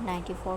94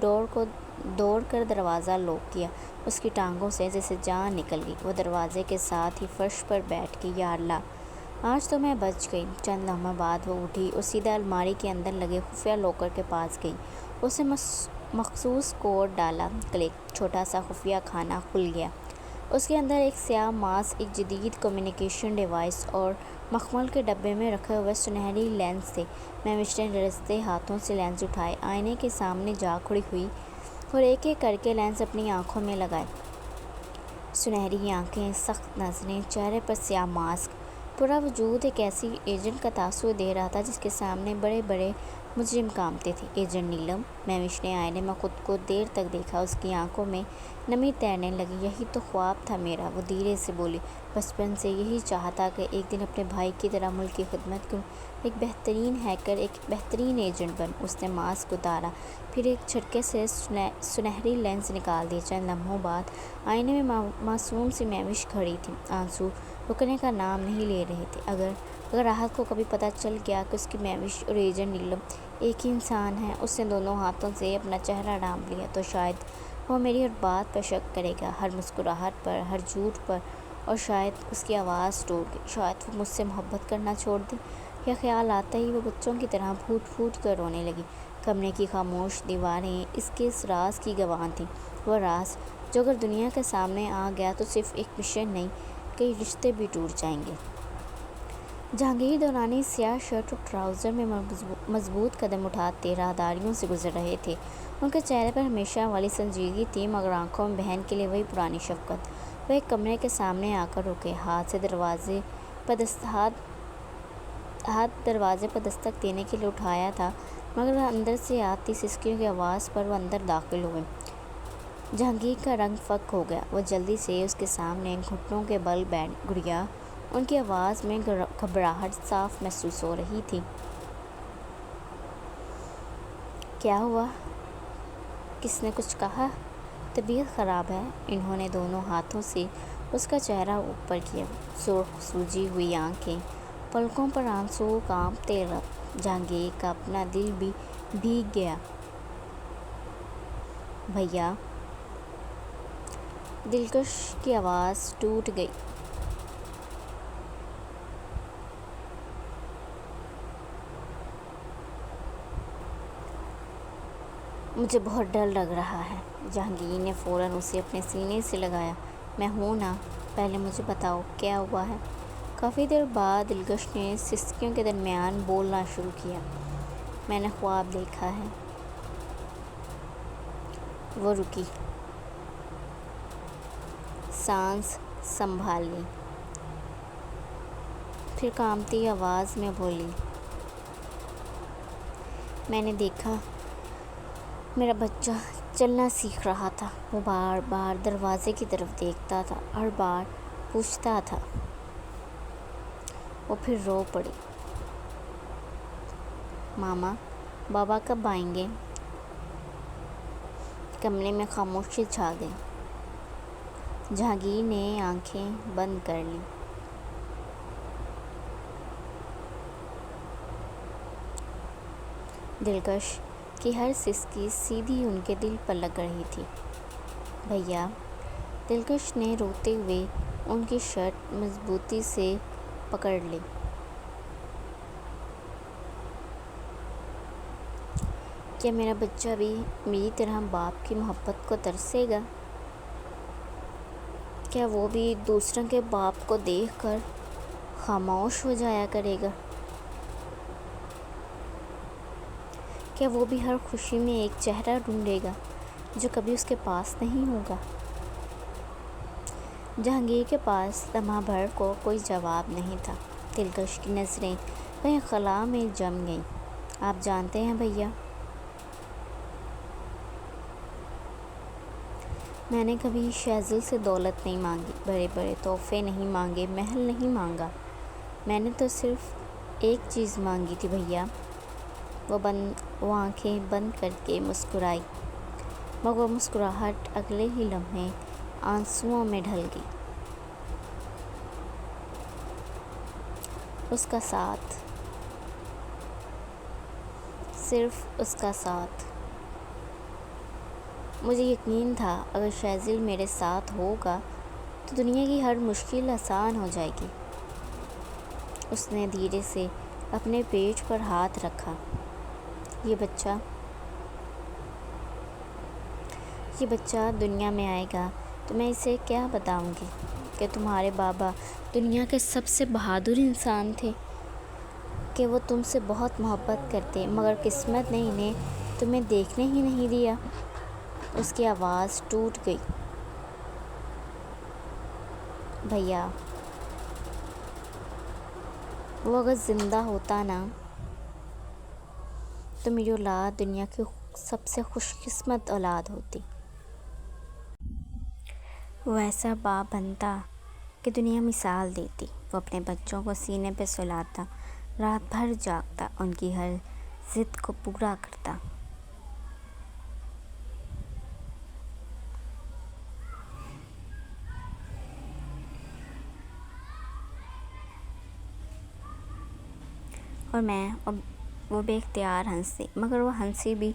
دوڑ کر دروازہ لوک کیا۔ اس کی ٹانگوں سے جیسے جان نکل گئی۔ وہ دروازے کے ساتھ ہی فرش پر بیٹھ کے یا اللہ آج تو میں بچ گئی۔ چند لمحہ بعد وہ اٹھی اور سیدھا الماری کے اندر لگے خفیہ لاکر کے پاس گئی۔ اسے مخصوص کوڈ ڈالا، کلک، چھوٹا سا خفیہ خانہ کھل گیا۔ اس کے اندر ایک سیاہ ماسک، ایک جدید کمیونیکیشن ڈیوائس اور مخمل کے ڈبے میں رکھے ہوئے سنہری لینس تھے۔ مہوش نے لرزتے ہاتھوں سے لینس اٹھائے، آئینے کے سامنے جا کھڑی ہوئی اور ایک ایک کر کے لینس اپنی آنکھوں میں لگائے۔ سنہری آنکھیں، سخت نظریں، چہرے پر سیاہ ماسک، پورا وجود ایک ایسی ایجنٹ کا تاثر دے رہا تھا جس کے سامنے بڑے بڑے مجرم کانپتے تھے۔ ایجنٹ نیلم۔ مہوش نے آئینے میں خود کو دیر تک دیکھا۔ اس کی آنکھوں میں نمی تیرنے لگی۔ یہی تو خواب تھا میرا، وہ دھیرے سے بولی۔ بچپن سے یہی چاہتا کہ ایک دن اپنے بھائی کی طرح ملک کی خدمت کروں، ایک بہترین ہیکر، ایک بہترین ایجنٹ بنوں۔ اس نے ماسک اتارا، پھر ایک جھٹکے سے سنہری لینس نکال دیے۔ چند لمحوں بعد آئینے میں معصوم سی مہوش کھڑی تھی۔ آنسو رکنے کا نام نہیں لے رہے تھے۔ اگر راحت کو کبھی پتہ چل گیا کہ اس کی مہوش اور ایجنٹ نیلم ایک ہی انسان ہے، اس نے دونوں ہاتھوں سے اپنا چہرہ ڈھانپ لیا، تو شاید وہ میری ہر بات پر شک کرے گا، ہر مسکراہٹ پر، ہر جھوٹ پر، اور شاید اس کی آواز ٹوٹ گئی، شاید وہ مجھ سے محبت کرنا چھوڑ دے۔ یہ خیال آتے ہی وہ بچوں کی طرح پھوٹ پھوٹ کر رونے لگی۔ کمرے کی خاموش دیواریں اس کے اس راز کی گواہ تھیں، وہ راز جو اگر دنیا کے سامنے آ گیا تو صرف ایک مشن نہیں، کئی رشتے بھی ٹوٹ جائیں گے۔ جہانگیر دورانی سیاہ شرٹ اور ٹراؤزر میں مضبوط قدم اٹھاتے راہداریوں سے گزر رہے تھے۔ ان کے چہرے پر ہمیشہ والی سنجیدگی تھی، مگر آنکھوں میں بہن کے لیے وہی پرانی شفقت۔ وہ ایک کمرے کے سامنے آ کر رکے، ہاتھ دروازے پر دستک دینے کے لیے اٹھایا تھا، مگر اندر سے آتی سسکیوں کی آواز پر وہ اندر داخل ہوئے۔ جہانگیر کا رنگ فک ہو گیا۔ وہ جلدی سے اس کے سامنے گھٹنوں کے بل بیٹھ گریا۔ ان کی آواز میں گھبراہٹ صاف محسوس ہو رہی تھی۔ کیا ہوا؟ کس نے کچھ کہا؟ طبیعت خراب ہے؟ انہوں نے دونوں ہاتھوں سے اس کا چہرہ اوپر کیا، سرخ سوجی ہوئی آنکھیں، پلکوں پر آنسو، کانپتے لب۔ جہانگیر کا اپنا دل بھی بھیگ گیا۔ بھیا؟ دلکش کی آواز ٹوٹ گئی۔ مجھے بہت ڈر لگ رہا ہے۔ جہانگیر نے فوراً اسے اپنے سینے سے لگایا۔ میں ہوں نا، پہلے مجھے بتاؤ کیا ہوا ہے؟ کافی دیر بعد دلکش نے سسکیوں کے درمیان بولنا شروع کیا۔ میں نے خواب دیکھا ہے۔ وہ رکی، سانس سنبھال لی، پھر کانپتی آواز میں بولی، میں نے دیکھا میرا بچہ چلنا سیکھ رہا تھا۔ وہ بار بار دروازے کی طرف دیکھتا تھا، ہر بار پوچھتا تھا۔ وہ پھر رو پڑی۔ ماما، بابا کب آئیں گے؟ کمرے میں خاموشی چھا گئی۔ جہانگیر نے آنکھیں بند کر لیں۔ دلکش کی ہر سسکی سیدھی ان کے دل پر لگ رہی تھی۔ بھیا؟ دلکش نے روتے ہوئے ان کی شرٹ مضبوطی سے پکڑ لی۔ کیا میرا بچہ بھی میری طرح باپ کی محبت کو ترسے گا؟ کیا وہ بھی دوسروں کے باپ کو دیکھ کر خاموش ہو جایا کرے گا؟ کیا وہ بھی ہر خوشی میں ایک چہرہ ڈھونڈے گا جو کبھی اس کے پاس نہیں ہوگا؟ جہانگیر کے پاس لمحہ بھر کو کوئی جواب نہیں تھا۔ دلکش کی نظریں کہیں خلا میں جم گئیں۔ آپ جانتے ہیں بھیا، میں نے کبھی شہزل سے دولت نہیں مانگی، بڑے بڑے تحفے نہیں مانگے، محل نہیں مانگا۔ میں نے تو صرف ایک چیز مانگی تھی بھیا۔ وہ آنکھیں بند کر کے مسکرائی، مگر وہ مسکراہٹ اگلے ہی لمحے آنسوؤں میں ڈھل گئی۔ اس کا ساتھ، صرف اس کا ساتھ۔ مجھے یقین تھا اگر شازل میرے ساتھ ہوگا تو دنیا کی ہر مشکل آسان ہو جائے گی۔ اس نے دھیرے سے اپنے پیٹ پر ہاتھ رکھا۔ یہ بچہ دنیا میں آئے گا تو میں اسے کیا بتاؤں گی کہ تمہارے بابا دنیا کے سب سے بہادر انسان تھے، کہ وہ تم سے بہت محبت کرتے مگر قسمت نے انہیں تمہیں دیکھنے ہی نہیں دیا۔ اس کی آواز ٹوٹ گئی۔ بھیا، وہ اگر زندہ ہوتا نا تو میری اولاد دنیا کی سب سے خوش قسمت اولاد ہوتی۔ وہ ایسا باپ بنتا کہ دنیا مثال دیتی۔ وہ اپنے بچوں کو سینے پہ سلاتا، رات بھر جاگتا، ان کی ہر ضد کو پورا کرتا۔ اور وہ بے اختیار ہنستی، مگر وہ ہنسی بھی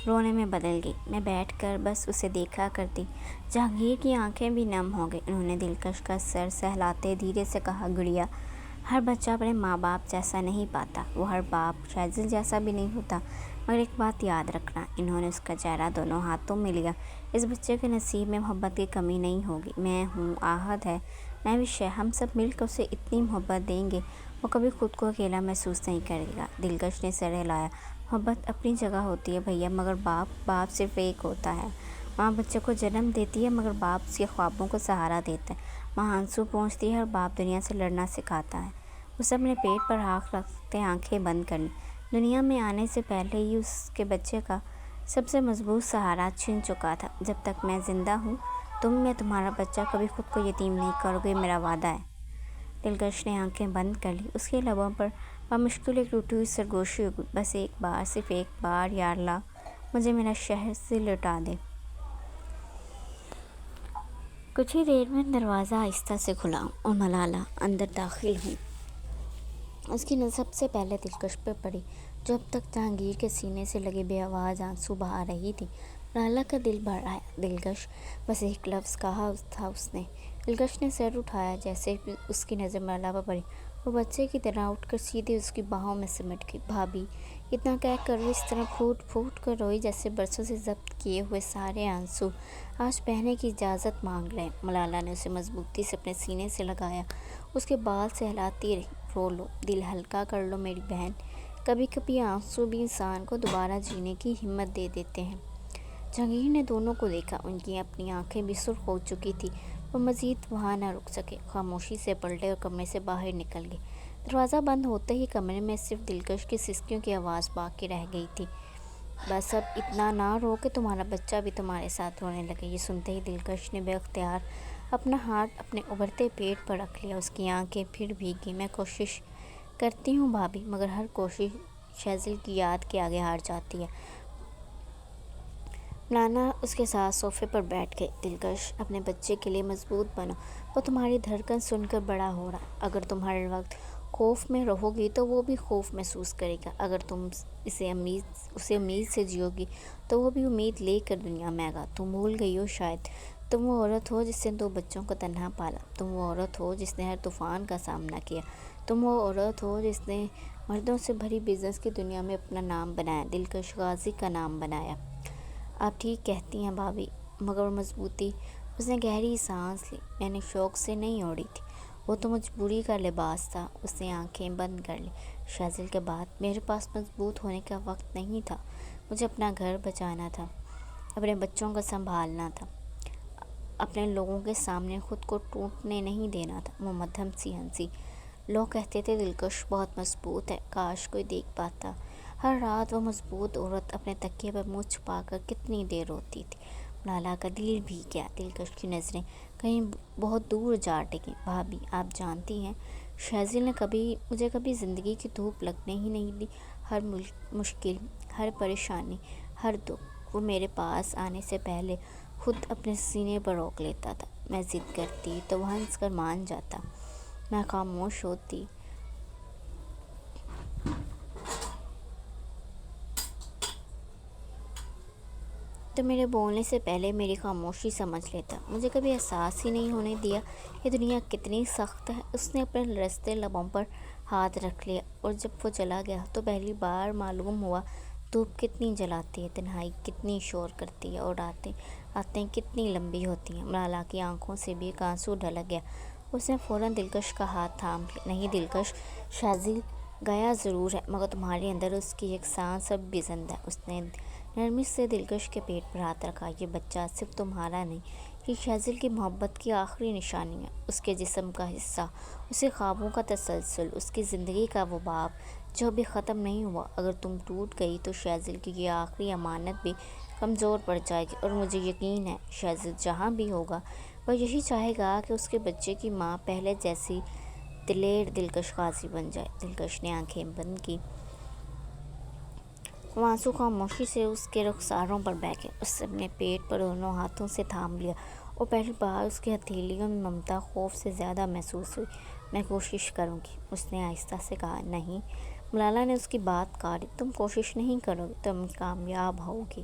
رونے میں بدل گئی۔ میں بیٹھ کر بس اسے دیکھا کرتی۔ جہانگیر کی آنکھیں بھی نم ہو گئیں۔ انہوں نے دلکش کا سر سہلاتے دھیرے سے کہا، گڑیا، ہر بچہ اپنے ماں باپ جیسا نہیں پاتا، وہ ہر باپ شازل جیسا بھی نہیں ہوتا، مگر ایک بات یاد رکھنا۔ انہوں نے اس کا چہرہ دونوں ہاتھوں میں لیا، اس بچے کے نصیب میں محبت کی کمی نہیں ہوگی۔ میں ہوں، آہد ہے، میں بھی ہم سب مل کر اسے اتنی محبت دیں گے وہ کبھی خود کو اکیلا محسوس نہیں کرے گا۔ دلکش نے سر ہلایا۔ محبت اپنی جگہ ہوتی ہے بھیا، مگر باپ صرف ایک ہوتا ہے۔ ماں بچے کو جنم دیتی ہے مگر باپ اس کے خوابوں کو سہارا دیتا ہے۔ ماں آنسو پونچھتی ہے اور باپ دنیا سے لڑنا سکھاتا ہے۔ اس نے اپنے پیٹ پر ہاتھ رکھتے آنکھیں بند کر لیں۔ دنیا میں آنے سے پہلے ہی اس کے بچے کا سب سے مضبوط سہارا چھن چکا تھا۔ جب تک میں زندہ ہوں میں تمہارا بچہ کبھی خود کو یتیم نہیں کرو گے، میرا وعدہ ہے۔ دلکش نے آنکھیں بند کر لی۔ اس کے لبوں پر بمشکل ایک ٹوٹی ہوئی سرگوشی اگی۔ بس ایک بار، صرف ایک بار، یا اللہ، مجھے میرا شہر سے لوٹا دے۔ کچھ ہی دیر میں دروازہ آہستہ سے کھلا اور ملالہ اندر داخل ہوئی۔ اس کی نظر سب سے پہلے دلکش پہ پڑی، جو اب تک جہانگیر کے سینے سے لگے بے آواز آنسو بہا رہی تھی۔ ملالہ کا دل بھر آیا۔ دلکش، بس ایک لفظ کہا تھا اس نے۔ دلکش نے سر اٹھایا۔ جیسے اس کی نظر ملالہ پر پڑی، وہ بچے کی طرح اٹھ کر سیدھے اس کی باہوں میں سمٹ گئی۔ بھابھی، اتنا کہہ کر وہ اس طرح پھوٹ پھوٹ کر روئی جیسے برسوں سے ضبط کیے ہوئے سارے آنسو آج بہنے کی اجازت مانگ رہے ہیں۔ ملالہ نے اسے مضبوطی سے اپنے سینے سے لگایا، اس کے بال سہلاتی رہی۔ رو لو، دل ہلکا کر لو میری بہن، کبھی کبھی آنسو بھی انسان کو دوبارہ جینے کی ہمت دے دیتے ہیں۔ جہانگیر نے دونوں کو دیکھا۔ ان کی اپنی آنکھیں بھی سرخ ہو چکی تھیں۔ وہ مزید وہاں نہ رک سکے، خاموشی سے پلٹے اور کمرے سے باہر نکل گئے۔ دروازہ بند ہوتے ہی کمرے میں صرف دلکش کی سسکیوں کی آواز باقی رہ گئی تھی۔ بس اب اتنا نہ رو کہ تمہارا بچہ بھی تمہارے ساتھ رونے لگے۔ یہ سنتے ہی دلکش نے بے اختیار اپنا ہاتھ اپنے ابھرتے پیٹ پر رکھ لیا۔ اس کی آنکھیں پھر بھیگ گئیں۔ میں کوشش کرتی ہوں بھابھی، مگر ہر کوشش شازل کی یاد کے آگے ہار جاتی ہے۔ ملالہ اس کے ساتھ صوفے پر بیٹھ گئی۔ دلکش، اپنے بچے کے لیے مضبوط بنو، وہ تمہاری دھڑکن سن کر بڑا ہو رہا ہے۔ اگر تم ہر وقت خوف میں رہو گی تو وہ بھی خوف محسوس کرے گا۔ اگر تم اسے امید سے جیو گی تو وہ بھی امید لے کر دنیا میں آئے گا۔ تم بھول گئی ہو شاید، تم وہ عورت ہو جس نے 2 بچوں کو تنہا پالا۔ تم وہ عورت ہو جس نے ہر طوفان کا سامنا کیا۔ تم وہ عورت ہو جس نے مردوں سے بھری بزنس کی دنیا میں اپنا نام بنایا، دلکش غازی کا نام بنایا۔ آپ ٹھیک کہتی ہیں بھابھی، مگر مضبوطی۔ اس نے گہری سانس لی۔ میں نے شوق سے نہیں اوڑھی تھی، وہ تو مجبوری کا لباس تھا۔ اس نے آنکھیں بند کر لیں۔ شازل کے بعد میرے پاس مضبوط ہونے کا وقت نہیں تھا۔ مجھے اپنا گھر بچانا تھا، اپنے بچوں کو سنبھالنا تھا، اپنے لوگوں کے سامنے خود کو ٹوٹنے نہیں دینا تھا۔ وہ مدھم سی ہنسی۔ لوگ کہتے تھے دلکش بہت مضبوط ہے، کاش کوئی دیکھ پاتا۔ ہر رات وہ مضبوط عورت اپنے تکیے پر منہ چھپا کر کتنی دیر روتی تھی۔ ملالہ کا دل بھیگ گیا۔ دلکش کی نظریں کہیں بہت دور جا ٹکیں۔ بھابھی، آپ جانتی ہیں، شازل نے مجھے کبھی زندگی کی دھوپ لگنے ہی نہیں دی۔ ہر مشکل، ہر پریشانی، ہر دکھ وہ میرے پاس آنے سے پہلے خود اپنے سینے پر روک لیتا تھا۔ میں ضد کرتی تو وہ ہنس کر مان جاتا، میں خاموش ہوتی تو میرے بولنے سے پہلے میری خاموشی سمجھ لیتا، مجھے کبھی احساس ہی نہیں ہونے دیا یہ دنیا کتنی سخت ہے۔ اس نے اپنے لرزتے لبوں پر ہاتھ رکھ لیا، اور جب وہ چلا گیا تو پہلی بار معلوم ہوا دھوپ کتنی جلاتی ہے، تنہائی کتنی شور کرتی ہے، اور راتیں کتنی لمبی ہوتی ہیں۔ ملالہ کی آنکھوں سے بھی ایک آنسو ڈھلک گیا۔ اس نے فوراً دلکش کا ہاتھ تھام لیا۔ نہیں دلکش، شاذل گیا ضرور ہے، مگر تمہارے اندر اس کی ایک سانس اب بھی زندہ ہے۔ اس نے نرمی سے دلکش کے پیٹ پر ہاتھ رکھا۔ یہ بچہ صرف تمہارا نہیں، یہ شاذل کی محبت کی آخری نشانی ہے، اس کے جسم کا حصہ، اس کے خوابوں کا تسلسل، اس کی زندگی کا وہ باب جو ابھی ختم نہیں ہوا۔ اگر تم ٹوٹ گئی تو شاذل کی یہ آخری امانت بھی کمزور پڑ جائے گی، اور مجھے یقین ہے شاذل جہاں بھی ہوگا وہ یہی چاہے گا کہ اس کے بچے کی ماں پہلے جیسی دلیر دلکش غازی بن جائے۔ دلکش نے آنکھیں بند کی۔ وہ آنسو خاموشی سے اس کے رخساروں پر بہہ گئے۔ اس نے اپنے پیٹ پر دونوں ہاتھوں سے تھام لیا، اور پہلی بار اس کی ہتھیلیوں میں ممتا خوف سے زیادہ محسوس ہوئی۔ میں کوشش کروں گی، اس نے آہستہ سے کہا۔ نہیں، ملالہ نے اس کی بات کاٹی، تم کوشش نہیں کرو گی، تم کامیاب ہوگی۔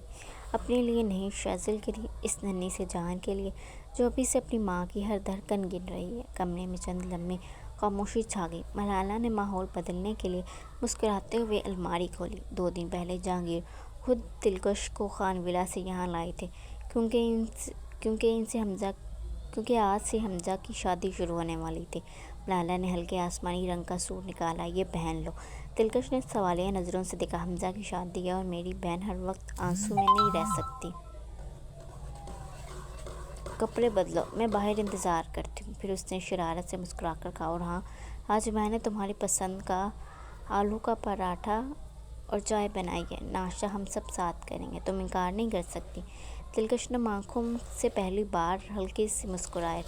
اپنے لیے نہیں، شاذل کے لیے، اس ننھی سے جان کے لیے جو ابھی سے اپنی ماں کی ہر دھڑکن گن رہی ہے۔ کمرے میں چند لمحے خاموشی چھا گئی۔ ملالہ نے ماحول بدلنے کے لیے مسکراتے ہوئے الماری کھولی۔ 2 دن پہلے جہانگیر خود دلکش کو خان ولا سے یہاں لائے تھے، کیونکہ آج سے حمزہ کی شادی شروع ہونے والی تھی۔ ملالہ نے ہلکے آسمانی رنگ کا سوٹ نکالا۔ یہ پہن لو۔ دلکش نے سوالیہ نظروں سے دیکھا۔ حمزہ کی شادی ہے، اور میری بہن ہر وقت آنسو میں نہیں رہ سکتی۔ کپڑے بدلو، میں باہر انتظار کرتی ہوں۔ پھر اس نے شرارت سے مسکرا کر کہا، اور ہاں، آج میں نے تمہاری پسند کا آلو کا پراٹھا اور چائے بنائی ہے۔ ناشتہ ہم سب ساتھ کریں گے، تم انکار نہیں کر سکتی۔ دلکش نے آنکھوں سے پہلی بار ہلکی سی مسکرائی۔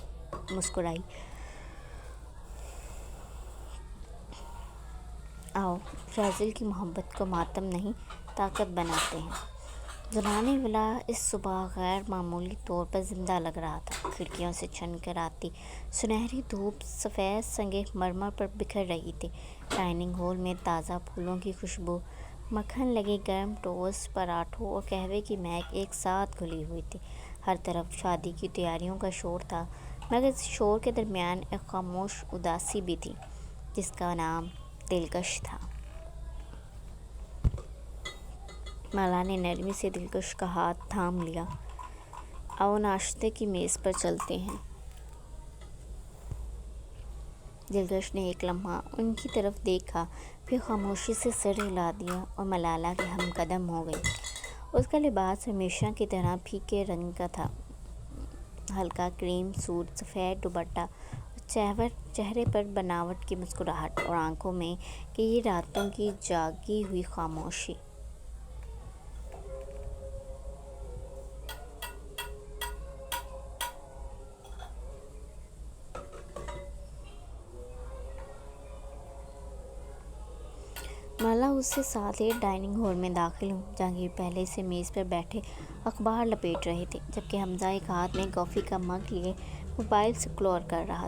آؤ، شاذل کی محبت کو ماتم نہیں، طاقت بناتے ہیں۔ دوران ولا اس صبح غیر معمولی طور پر زندہ لگ رہا تھا۔ کھڑکیوں سے چھن کر آتی سنہری دھوپ سفید سنگ مرمر پر بکھر رہی تھی۔ ڈائننگ ہال میں تازہ پھولوں کی خوشبو، مکھن لگے گرم ٹوسٹ، پراٹھوں اور قہوے کی مہک ایک ساتھ گھلی ہوئی تھی۔ ہر طرف شادی کی تیاریوں کا شور تھا، مگر اس شور کے درمیان ایک خاموش اداسی بھی تھی، جس کا نام دلکش تھا۔ مالا نے نرمی سے دلکش کا ہاتھ تھام لیا۔ آؤ، ناشتے کی میز پر چلتے ہیں۔ دلکش نے ایک لمحہ ان کی طرف دیکھا، پھر خاموشی سے سر ہلا دیا اور ملالہ کے ہم قدم ہو گئی۔ اس کا لباس ہمیشہ کی طرح پھیکے رنگ کا تھا، ہلکا کریم سوٹ، سفید دوپٹہ، چہرے پر بناوٹ کی مسکراہٹ، اور آنکھوں میں کئی راتوں کی جاگی ہوئی خاموشی۔ مالا اس سے ساتھ لے ڈائننگ ہال میں داخل ہوئی۔ جہانگیر پہلے سے میز پر بیٹھے اخبار لپیٹ رہے تھے، جبکہ حمزہ ایک ہاتھ میں کافی کا مگ لیے موبائل سکرول کر رہا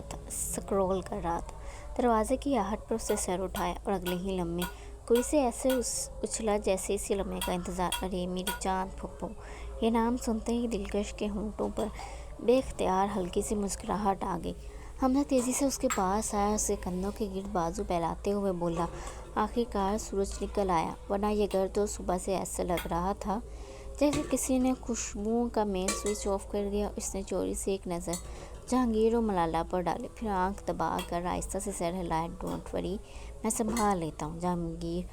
تھا۔ دروازے کی آہٹ پر اس نے سر اٹھایا، اور اگلے ہی لمحے کوئی سے ایسے اچھلا جیسے اسی لمحے کا انتظار۔ ارے میری چاند پھپھو! یہ نام سنتے ہی دلکش کے ہونٹوں پر بے اختیار ہلکی سی مسکراہٹ آ گئی۔ حمزہ تیزی سے اس کے پاس آیا، اس کے کندھوں کے گرد بازو پھیلاتے ہوئے بولا، آخرکار سورج نکل آیا، ورنہ یہ گھر تو صبح سے ایسا لگ رہا تھا جیسے کسی نے خوشبوؤں کا مین سوئچ آف کر دیا۔ اس نے چوری سے ایک نظر جہانگیر اور ملالہ پر ڈالی، پھر آنکھ دبا کر آہستہ سے سر ہلایا۔ ڈونٹ وری، میں سنبھال لیتا ہوں۔ جہانگیر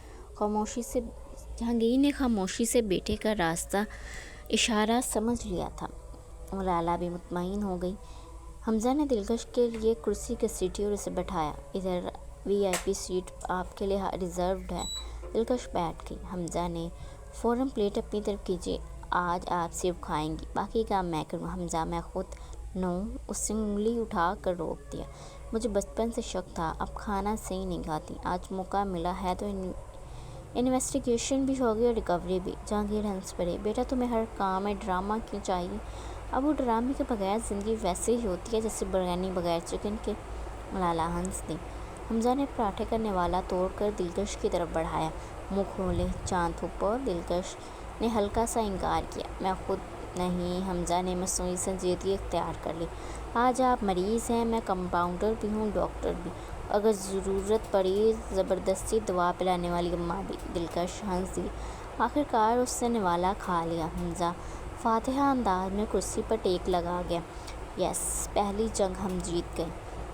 نے خاموشی سے بیٹے کا راستہ اشارہ سمجھ لیا تھا۔ ملالہ بھی مطمئن ہو گئی۔ حمزہ نے دلکش کے لیے کرسی گھسیٹی اور اسے بٹھایا۔ ادھر VIP سیٹ آپ کے لیے ریزروڈ ہے۔ دلکش بیٹھ گئی۔ حمزہ نے فوراً پلیٹ اپنی طرف کھینچی۔ آج آپ صرف کھائیں گی، باقی کام میں کروں گا۔ حمزہ، میں خود نو، اس نے انگلی اٹھا کر روک دیا۔ مجھے بچپن سے شک تھا آپ کھانا صحیح نہیں کھاتی، آج موقع ملا ہے تو انویسٹیگیشن بھی ہوگی اور ریکوری بھی۔ جہانگیر ہنس پڑے۔ بیٹا، تمہیں ہر کام میں ڈرامہ کیوں چاہیے؟ اب وہ ڈرامے کے بغیر زندگی ویسے ہی ہوتی ہے جیسے بریانی بغیر چکن کے۔ ملالہ ہنس دی۔ حمزہ نے پراٹھے کا نوالا توڑ کر دلکش کی طرف بڑھایا۔ منہ کھولے، چاند پھپھو۔ دلکش نے ہلکا سا انکار کیا۔ میں خود نہیں، حمزہ نے مصنوعی سنجیدگی اختیار کر لی۔ آج آپ مریض ہیں، میں کمپاؤنڈر بھی ہوں، ڈاکٹر بھی، اگر ضرورت پڑی زبردستی دوا پلانے والی اماں بھی۔ دلکش ہنس دی۔ آخرکار اس نے نوالہ کھا لیا۔ حمزہ فاتحہ انداز میں کرسی پر ٹیک لگا گیا۔ یس، پہلی جنگ ہم جیت گئے۔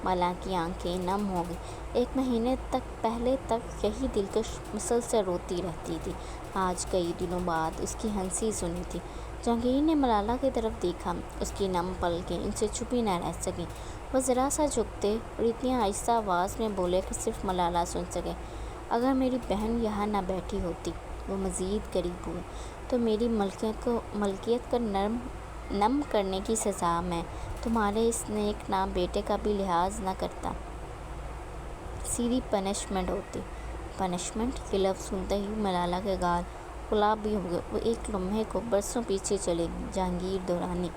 مالا کی آنکھیں نم ہو گئیں۔ ایک مہینے پہلے تک یہی دلکش مسلسل روتی رہتی تھی، آج کئی دنوں بعد اس کی ہنسی سنی تھی۔ جہانگیر نے ملالہ کی طرف دیکھا، اس کی نم پلکیں ان سے چھپی نہ رہ سکیں۔ وہ ذرا سا جھکتے اور اتنی آہستہ آواز میں بولے کہ صرف ملالہ سن سکے، اگر میری بہن یہاں نہ بیٹھی ہوتی، وہ مزید قریب ہوئے، تو میری ملکیت کو نم کرنے کی سزا میں تمہارے اس نیک نام بیٹے کا بھی لحاظ نہ کرتا، سیدھی پنشمنٹ ہوتی۔ پنشمنٹ؟ یہ لفظ سنتے ہی ملالہ کے گال گلابی ہو گئے۔ وہ ایک لمحے کو برسوں پیچھے چلے گئی۔ جہانگیر دورانی،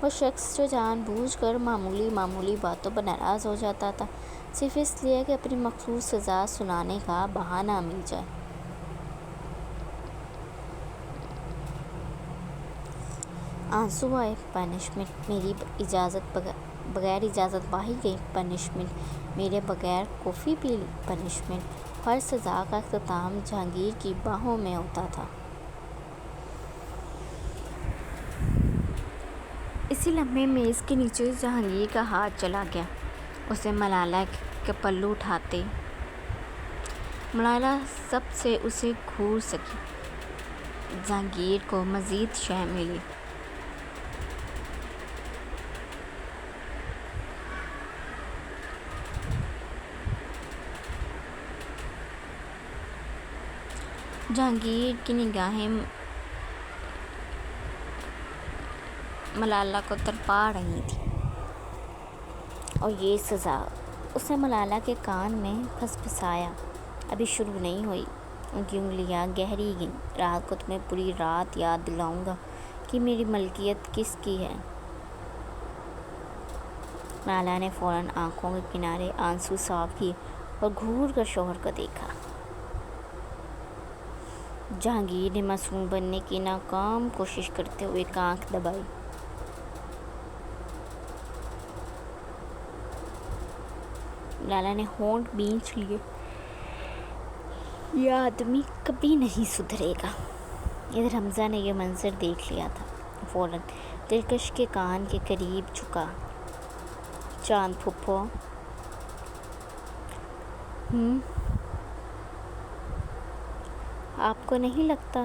وہ شخص جو جان بوجھ کر معمولی باتوں پر ناراض ہو جاتا تھا، صرف اس لیے کہ اپنی مخصوص سزا سنانے کا بہانہ مل جائے۔ آنسو آئے۔ پنشمنٹ؟ میری بغیر اجازت باہر گئی؟ پنشمنٹ؟ میرے بغیر کافی پی لی؟ پنشمنٹ؟ ہر سزا کا اختتام جہانگیر کی باہوں میں ہوتا تھا۔ اسی لمحے میز کے نیچے جہانگیر کا ہاتھ چلا گیا۔ اسے ملالہ کے پلو اٹھاتے ملالہ سب سے اسے گھور سکی۔ جہانگیر کو مزید شے ملی۔ جہانگیر کی نگاہیں ملالہ کو تڑپا رہی تھیں۔ اور یہ سزا؟ اس نے ملالہ کے کان میں پھسپھسایا۔ ابھی شروع نہیں ہوئی۔ ان کی انگلیاں گہری گئیں۔ رات کو تمہیں پوری رات یاد دلاؤں گا کہ میری ملکیت کس کی ہے۔ ملالہ نے فوراً آنکھوں کے کنارے آنسو صاف کیے اور گھور کر شوہر کو دیکھا۔ جہانگیر نے معصوم بننے کی ناکام کوشش کرتے ہوئے ایک آنکھ دبائی۔ ملالہ نے ہونٹ بھینچ لیے۔ یہ آدمی کبھی نہیں سدھرے گا۔ ادھر حمزہ نے یہ منظر دیکھ لیا تھا۔ فوراً دلکش کے کان کے قریب جھکا۔ چاند پھپھو۔ آپ کو نہیں لگتا؟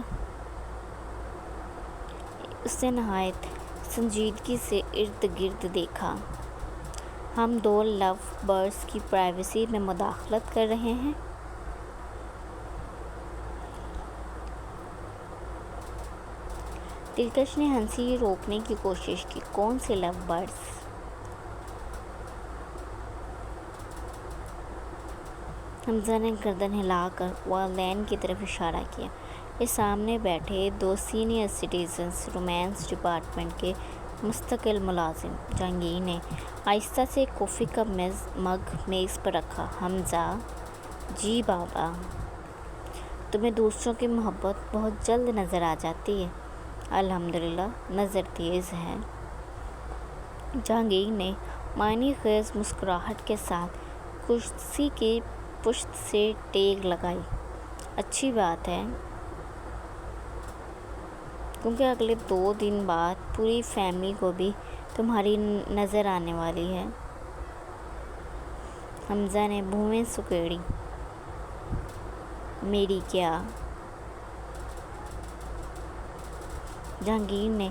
اس نے نہایت سنجیدگی سے ارد گرد دیکھا۔ ہم دو لو برڈز کی پرائیویسی میں مداخلت کر رہے ہیں؟ دلکش نے ہنسی روکنے کی کوشش کی۔ کون سے لو برڈز؟ حمزہ نے گردن ہلا کر والدین کی طرف اشارہ کیا۔ یہ سامنے بیٹھے دو سینئر سٹیزنز، رومانس ڈپارٹمنٹ کے مستقل ملازم۔ جہانگیر نے آہستہ سے ایک کافی کا مگ میز پر رکھا۔ حمزہ: جی بابا۔ تمہیں دوسروں کی محبت بہت جلد نظر آ جاتی ہے۔ الحمدللہ، نظر تیز ہے۔ جہانگیر نے معنی خیز مسکراہٹ کے ساتھ کرسی کی پشت سے ٹیک لگائی۔ اچھی بات ہے، کیونکہ اگلے 2 دن بعد پوری فیملی کو بھی تمہاری نظر آنے والی ہے۔ حمزہ نے بھویں سکیڑی۔ میری کیا؟ جہانگیر نے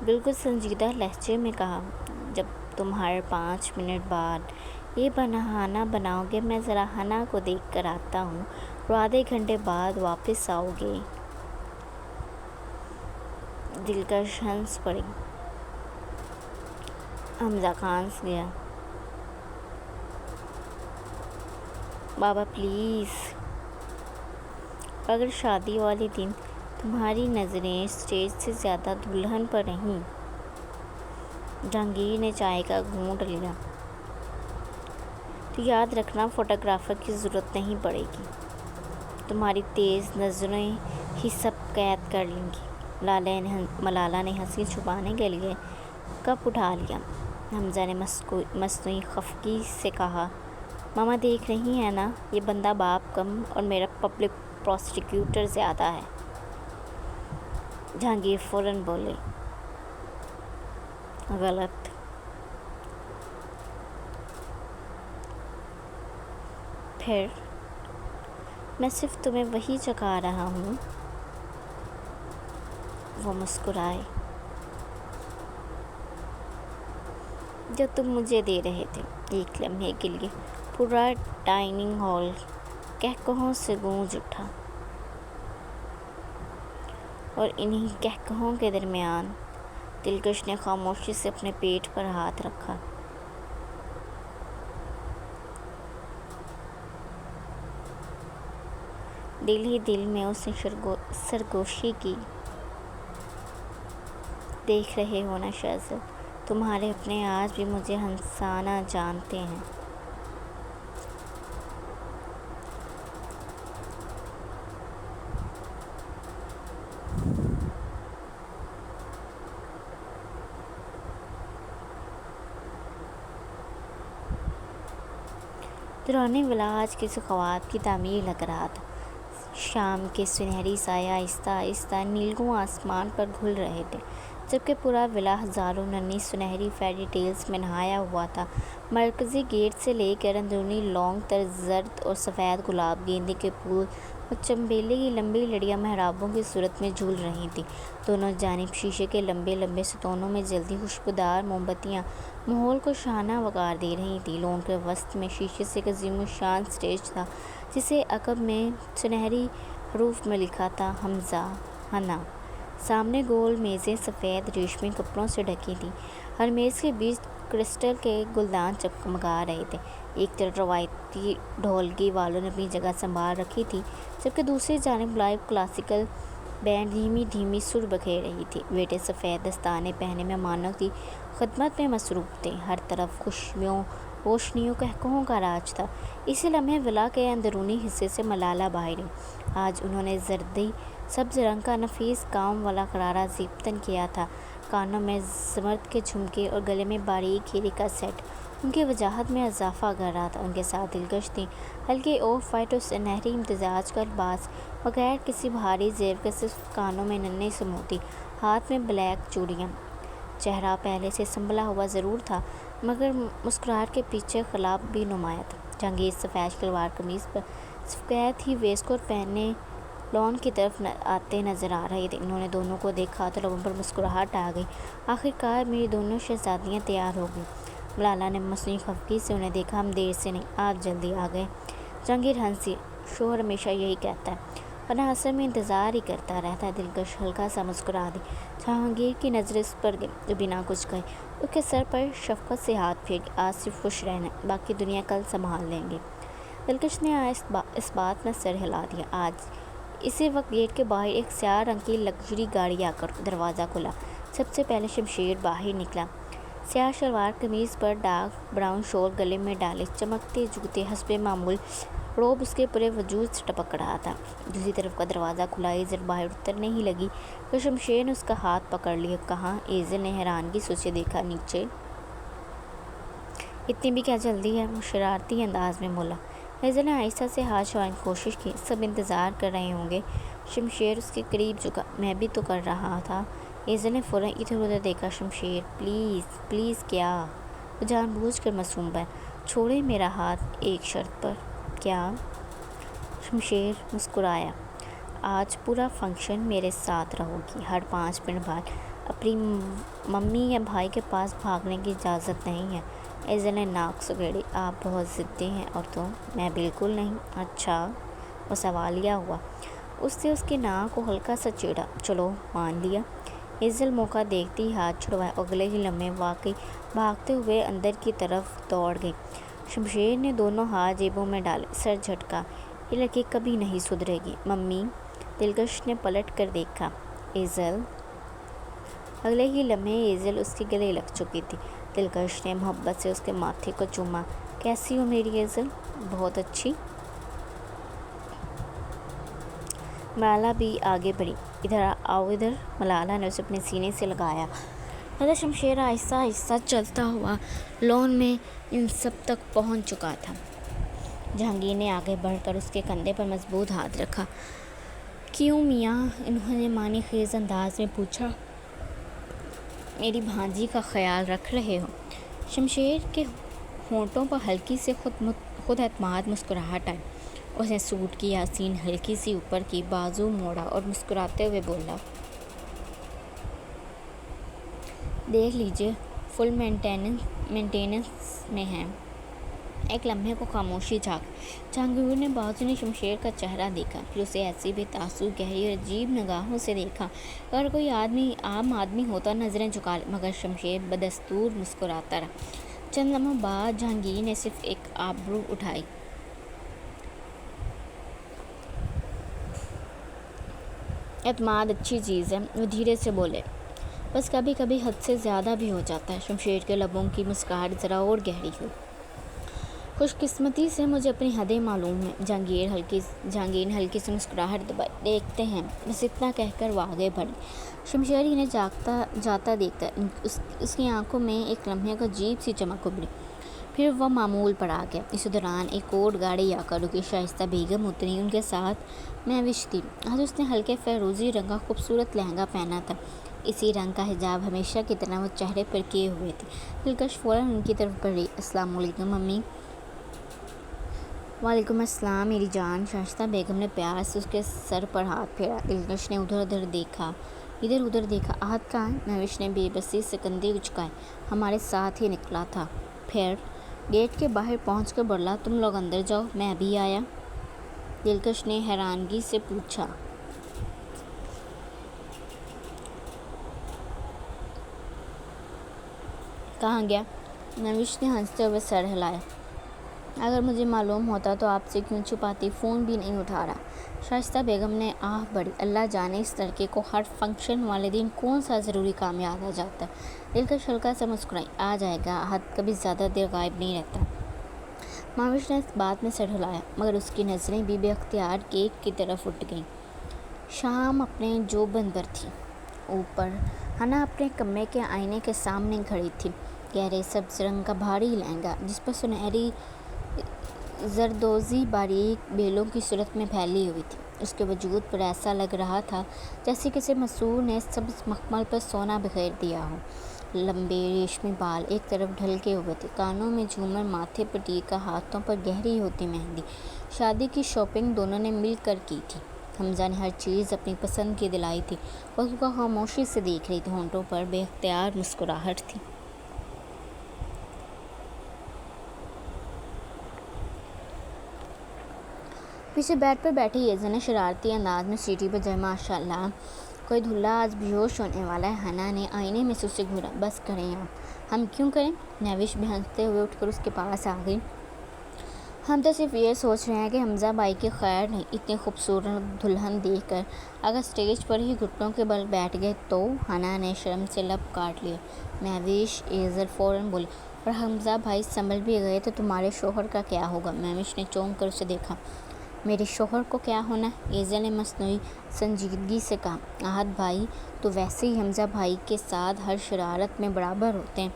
بالکل سنجیدہ لہجے میں کہا۔ جب تم ہر 5 منٹ بعد یہ بہانہ بناؤ گے میں ذرا حنا کو دیکھ کر آتا ہوں اور آدھے گھنٹے بعد واپس آؤ گے۔ دلکش ہنس پڑی۔ حمزہ ہنس گیا۔ بابا پلیز۔ اگر شادی والے دن تمہاری نظریں اسٹیج سے زیادہ دلہن پر رہیں۔ جہانگیر نے چائے کا گھونٹ لیا۔ تو یاد رکھنا فوٹوگرافر کی ضرورت نہیں پڑے گی، تمہاری تیز نظریں ہی سب قید کر لیں گی۔ ملالہ نے ہنسی چھپانے کے لیے کپ اٹھا لیا۔ حمزہ نے مصنوعی خفگی سے کہا، ماما دیکھ رہی ہیں نا، یہ بندہ باپ کم اور میرا پبلک پروسیکیوٹر زیادہ ہے۔ جہانگیر فوراً بولے، غلط۔ پھر میں صرف تمہیں وہی چکھا رہا ہوں۔ وہ مسکرائے، جو تم مجھے دے رہے تھے۔ ایک لمحے کے لیے پورا ڈائننگ ہال کہکہوں سے گونج اٹھا، اور انہی کہکہوں کے درمیان دلکش نے خاموشی سے اپنے پیٹ پر ہاتھ رکھا۔ دل ہی دل میں اس نے سرگوشی کی، دیکھ رہے ہو نا شہزاد، تمہارے اپنے آج بھی مجھے ہنسانا جانتے ہیں۔ دوران ولا آج کسی خواب کی تعمیر لگ رہا تھا۔ شام کے سنہری سایہ آہستہ آہستہ نیلگوں آسمان پر گھل رہے تھے، جبکہ پورا ولا ہزاروں ننھی سنہری فیری ٹیلز میں نہایا ہوا تھا۔ مرکزی گیٹ سے لے کر اندرونی لانگ تر زرد اور سفید گلاب، گیندے کے پھول اور چنبیلے کی لمبی لڑیاں محرابوں کی صورت میں جھول رہی تھیں۔ دونوں جانب شیشے کے لمبے لمبے ستونوں میں جلتی خوشبودار موم بتیاں ماحول کو شاہانہ وقار دے رہی تھیں۔ لان کے وسط میں شیشے سے ایک عظیم الشان اسٹیج تھا، جسے عقب میں سنہری حروف میں لکھا تھا، حمزہ حنا۔ سامنے گول میزیں سفید ریشمی کپڑوں سے ڈھکی تھیں، ہر میز کے بیچ کرسٹل کے گلدان چمکا رہے تھے۔ ایک طرف روایتی ڈھولکی والوں نے اپنی جگہ سنبھال رکھی تھی، جبکہ دوسری جانب لائیو کلاسیکل بینڈ دھیمی دھیمی سر بکھیر رہی تھی۔ بیٹے سفید دستانے پہنے مہمانوں کی خدمت میں مصروف تھے، ہر طرف خوشیوں، روشنیوں، کہکہوں کا راج تھا۔ اسی لمحے ولا کے اندرونی حصے سے ملالہ باہر آئی۔ آج انہوں نے زردی سبز رنگ کا نفیس کام والا غرارہ زیب تن کیا تھا، کانوں میں زمرد کے جھمکے اور گلے میں باریک ہیرے کا سیٹ ان کی وجاہت میں اضافہ کر رہا تھا۔ ان کے ساتھ دلکش تھیں، ہلکے آف وائٹ اور سنہری امتزاج کا لباس، بغیر کسی بھاری زیور کے، صرف کانوں میں ننھے سے موتی، ہاتھ میں بلیک چوڑیاں۔ چہرہ پہلے سے سنبھلا ہوا ضرور تھا، مگر مسکراہٹ کے پیچھے خلا بھی نمایاں تھا۔ جہانگیر سفید شلوار قمیض پر سفید ہی ویسٹ کوٹ پہنے لان کی طرف آتے نظر آ رہے تھے۔ انہوں نے دونوں کو دیکھا تو لبوں پر مسکراہٹ آ گئی۔ آخرکار میری دونوں شہزادیاں تیار ہو گئیں۔ ملالہ نے مصنوعی خفگی سے انہیں دیکھا۔ ہم دیر سے نہیں، آپ جلدی آ گئے۔ جہانگیر ہنسی، شوہر ہمیشہ یہی کہتا ہے، ورنہ اصل میں انتظار ہی کرتا رہتا ہے۔ دلکش ہلکا سا مسکرا دی۔ جہانگیر کی نظریں اس پر گئیں جو بنا کچھ کہے اس کے سر پر شفقت سے ہاتھ پھیر کے، آج صرف خوش رہنا، باقی دنیا کل سنبھال لیں گے۔ دلکش نے اس بات میں سر ہلا دیا۔ آج اسی وقت گیٹ کے باہر ایک سیاہ رنگ کی لگژری گاڑی آ کر دروازہ کھلا۔ سب سے پہلے شمشیر باہر نکلا، سیاہ شلوار قمیض پر ڈارک براؤن شال گلے میں ڈالے، چمکتے جوتے، حسب معمول روب اس کے پورے وجود سے ٹپک رہا تھا۔ دوسری طرف کا دروازہ کھلا، ایزل باہر اترنے ہی لگی کہ شمشیر نے اس کا ہاتھ پکڑ لیا۔ کہاں؟ ایزل نے حیرانگی سے اسے دیکھا۔ نیچے۔ اتنی بھی کیا جلدی ہے؟ وہ شرارتی انداز میں بولا۔ ایزل نے آہستہ سے ہاتھ چھڑانے کی کوشش کی۔ سب انتظار کر رہے ہوں گے۔ شمشیر اس کے قریب جھکا۔ میں بھی تو کر رہا تھا۔ ایزل نے فوراً ادھر ادھر دیکھا۔ شمشیر، پلیز پلیز۔ کیا؟ وہ جان بوجھ کر معصوم بنا۔ چھوڑیں میرا ہاتھ، ایک شرط پر۔ کیا؟ شمشیر مسکرایا۔ آج پورا فنکشن میرے ساتھ رہو گی۔ ہر 5 منٹ بعد اپنی ممی یا بھائی کے پاس بھاگنے کی اجازت نہیں ہے۔ ایزل نے ناک سکیڑی۔ آپ بہت ضدی ہیں۔ اور تم؟ میں بالکل نہیں۔ اچھا؟ وہ سوالیہ ہوا۔ اس نے اس کی ناک کو ہلکا سا چیڑا۔ چلو مان لیا۔ ایزل موقع دیکھتی ہی ہاتھ چھڑوایا۔ اگلے ہی لمحے واقعی بھاگتے ہوئے اندر کی طرف دوڑ گئی۔ شمشیر نے دونوں ہاتھ جیبوں میں ڈالے، سر جھٹکا۔ یہ لڑکی کبھی نہیں سدھرے گی۔ ممی؟ دلکش نے پلٹ کر دیکھا۔ ایزل؟ اگلے ہی لمحے ایزل اس کے گلے لگ چکی تھی۔ دلکش نے محبت سے اس کے ماتھے کو چوما۔ کیسی ہو میری ایزل؟ بہت اچھی۔ ملالہ بھی آگے بڑھی۔ ادھر آؤ ادھر، ملالہ نے اسے اپنے سینے سے لگایا۔ حضرت شمشیر آہستہ آہستہ چلتا ہوا لون میں ان سب تک پہنچ چکا تھا۔ جہانگیر نے آگے بڑھ کر اس کے کندھے پر مضبوط ہاتھ رکھا۔ کیوں میاں؟ انہوں نے معنی خیز انداز میں پوچھا۔ میری بھانجی کا خیال رکھ رہے ہو؟ شمشیر کے ہونٹوں پر ہلکی سے خود اعتماد مسکراہٹ آئی۔ اس نے سوٹ کی آستین ہلکی سی اوپر کی، بازو موڑا اور مسکراتے ہوئے بولا، دیکھ لیجیے، فل مینٹیننس میں ہے۔ ایک لمحے کو خاموشی چھا گئی۔ جہانگیر نے بازو نے شمشیر کا چہرہ دیکھا، پھر اسے ایسی بے تاثر گہری اور عجیب نگاہوں سے دیکھا اگر کوئی عام آدمی ہوتا نظریں جھکا لے، مگر شمشیر بدستور مسکراتا رہا۔ چند لمحوں بعد جہانگیر نے صرف ایک آبرو اٹھائی۔ اعتماد اچھی چیز ہے، وہ دھیرے سے بولے، بس کبھی کبھی حد سے زیادہ بھی ہو جاتا ہے۔ شمشیر کے لبوں کی مسکراہٹ ذرا اور گہری ہوئی۔ خوش قسمتی سے مجھے اپنی حدیں معلوم ہیں۔ جہانگیر نے ہلکی سی مسکراہٹ دبائی۔ دیکھتے ہیں، بس اتنا کہہ کر وہ آگے بڑھ گئی۔ شمشیر انہیں جاتا دیکھتا اس کی آنکھوں میں ایک لمحے کو عجیب سی چمک ابھری، پھر وہ معمول پر آ گیا۔ اسی دوران ایک اور گاڑی آ کر رکی۔ شائستہ بیگم اتری، ان کے ساتھ مہوش تھی۔ آج اس نے ہلکے فیروزی رنگ کا خوبصورت لہنگا پہنا تھا، اسی رنگ کا حجاب ہمیشہ کی طرح وہ چہرے پر کیے ہوئے تھی۔ دلکش فوراً ان کی طرف بڑھی۔ السلام علیکم امی۔ وعلیکم السلام میری جان۔ شائستہ بیگم نے پیار سے اس کے سر پر ہاتھ پھیرا۔ دلکش نے ادھر ادھر دیکھا۔ احد کہاں ہے؟ مہوش نے بے بسی سے کندھے اچکائے۔ ہمارے ساتھ ہی نکلا تھا۔ پھر گیٹ کے باہر پہنچ کر بولا، تم لوگ اندر جاؤ، میں ابھی آیا۔ دلکش نے حیرانگی سے پوچھا، کہاں گیا؟ مہوش نے ہنستے ہوئے سر ہلایا۔ اگر مجھے معلوم ہوتا تو آپ سے کیوں چھپاتی، فون بھی نہیں اٹھا رہا۔ شائستہ بیگم نے آہ بھری۔ اللہ جانے اس لڑکے کو ہر فنکشن والے دن کون سا ضروری کام یاد آ جاتا ہے۔ دلکش ہلکا سا مسکرائی۔ آ جائے گا، احد کبھی زیادہ دیر غائب نہیں رہتا۔ مہوش نے اس بات میں سر ہلایا، مگر اس کی نظریں بھی بے اختیار کیک کی طرف اٹھ گئیں۔ شام اپنے جوبن پر تھی۔ اوپر حنا اپنے کمرے کے آئینے کے سامنے کھڑی تھی۔ گہرے سبز رنگ کا بھاری لہنگا، جس پر سنہری زردوزی باریک بیلوں کی صورت میں پھیلی ہوئی تھی، اس کے وجود پر ایسا لگ رہا تھا جیسے کسی مسحور نے سبز مخمل پر سونا بکھیر دیا ہو۔ لمبے ریشمی بال ایک طرف ڈھلکے ہوئے تھے، کانوں میں جھومر، ماتھے پر ٹیکا، ہاتھوں پر گہری ہوتی مہندی۔ شادی کی شاپنگ دونوں نے مل کر کی تھی۔ حمزہ نے ہر چیز اپنی پسند کی دلائی تھی۔ وہ اس کو خاموشی سے دیکھ رہی تھی، ہونٹوں پر بے اختیار مسکراہٹ تھی۔ پیچھے بیڈ پر بیٹھی ایزا نے شرارتی انداز میں سیٹی بجائی۔ ماشاء اللہ، کوئی دلہا آج بیہوش ہونے والا ہے۔ حنا نے آئینے میں سے اسے گھورا۔ بس کریں آپ۔ ہم کیوں کریں؟ مہوش بھی ہنستے ہوئے اٹھ کر اس کے پاس آ گئی۔ ہم تو صرف یہ سوچ رہے ہیں کہ حمزہ بھائی کی خیر نہیں، اتنی خوبصورت دلہن دیکھ کر اگر اسٹیج پر ہی گھٹنوں کے بل بیٹھ گئے تو۔ حنا نے شرم سے لب کاٹ لیا۔ مہوش ایزا فوراً بولی، اور حمزہ بھائی سنبھل بھی گئے تو تمہارے شوہر کا کیا ہوگا؟ مہوش نے چونک کر اسے دیکھا۔ میرے شوہر کو کیا ہونا ہے؟ ایزا نے مصنوعی سنجیدگی سے کہا۔ احد بھائی تو ویسے ہی حمزہ بھائی کے ساتھ ہر شرارت میں برابر ہوتے ہیں۔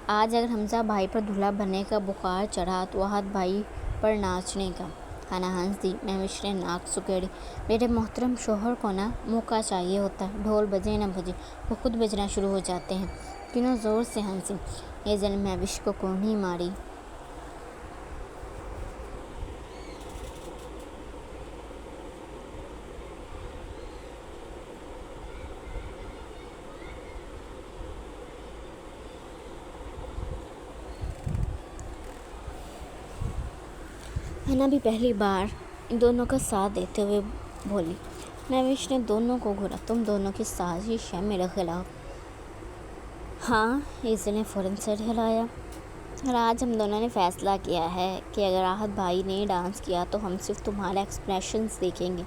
آج اگر حمزہ بھائی پر دلہا بننے کا بخار چڑھا تو احد بھائی پر ناچنے کا۔ حنا ہنس دی۔ مہوش نے ناک سکیڑی۔ میرے محترم شوہر کو نا موقع چاہیے ہوتا ہے، ڈھول بجے نہ بجے وہ خود بجنا شروع ہو جاتے ہیں۔ تینوں زور سے ہنسی۔ ایزا نے مہوش کو کونہی ماری۔ حنا بھی پہلی بار ان دونوں کا ساتھ دیتے ہوئے بولی۔ مہوش نے دونوں کو گھورا۔ تم دونوں کی سازش ہے میرے خلاف؟ ہاں، ایزا نے فوراً سر ہلایا۔ اور آج ہم دونوں نے فیصلہ کیا ہے کہ اگر احد بھائی نے ڈانس کیا تو ہم صرف تمہارے ایکسپریشنز دیکھیں گے۔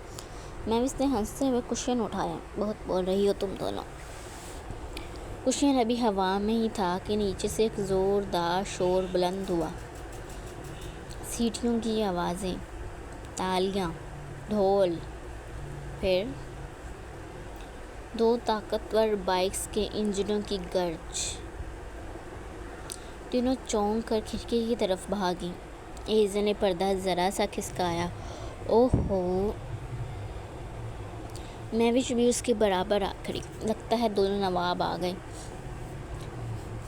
مہوش نے ہنستے ہوئے کوشن اٹھایا۔ بہت بول رہی ہو تم دونوں۔ کوشن ابھی ہوا میں ہی تھا کہ نیچے سے ایک زوردار شور بلند ہوا۔ سیٹیوں کی آوازیں، تالیاں، ڈھول، پھر دو طاقتور بائکس کے انجنوں کی گرج، تینوں چونک کر کھڑکی کی طرف بھاگیں۔ ایزل نے پردہ ذرا سا کھسکایا۔ اوہ ہو، میوش بھی اس کے برابر آ کھڑی۔ لگتا ہے دونوں نواب آ گئے۔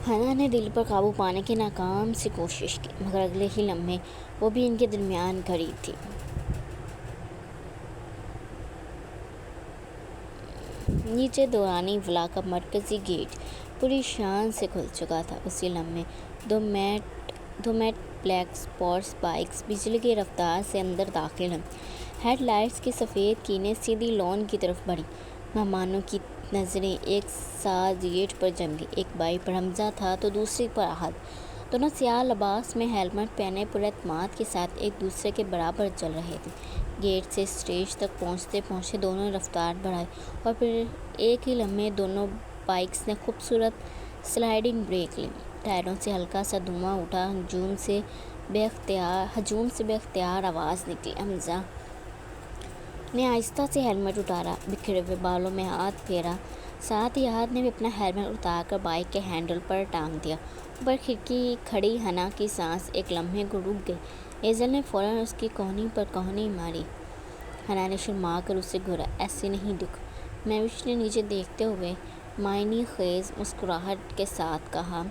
حنا نے دل پر قابو پانے کی ناکام سی کوشش کی، مگر اگلے ہی لمحے وہ بھی ان کے درمیان کھڑی تھی۔ نیچے دورانی ولا کا مرکزی گیٹ پوری شان سے کھل چکا تھا۔ اسی لمحے دو میٹ بلیک اسپورٹس بائکس بجلی کی رفتار سے اندر داخل ہوئیں۔ ہیڈ لائٹس کی سفید کرنیں سیدھی لان کی طرف بڑھیں۔ مہمانوں کی نظریں ایک ساتھ گیٹ پر جم گئیں۔ ایک بائک پر حمزہ تھا تو دوسری پر احد۔ دونوں سیاہ لباس میں ہیلمٹ پہنے پر اعتماد کے ساتھ ایک دوسرے کے برابر چل رہے تھے۔ گیٹ سے اسٹیج تک پہنچتے پہنچتے دونوں نے رفتار بڑھائی اور پھر ایک ہی لمحے دونوں بائکس نے خوبصورت سلائڈنگ بریک لیں۔ ٹائروں سے ہلکا سا دھواں اٹھا، ہجوم سے بے اختیار آواز نکلی۔ حمزہ نے آہستہ سے ہیلمٹ اتارا، بکھرے ہوئے بالوں میں ہاتھ پھیرا، ساتھ ہی احد نے بھی اپنا ہیلمٹ اتار کر بائک کے ہینڈل پر ٹانگ دیا۔ اوپر کھڑکی کھڑی حنا کی سانس ایک لمحے کو رک گئی۔ ایزل نے فوراً اس کی کوہنی پر کوہنی ماری۔ حنا نے شرما کر اسے گھورا۔ ایسے نہیں دکھ، میوش نے نیچے دیکھتے ہوئے معنی خیز مسکراہٹ کے ساتھ کہا،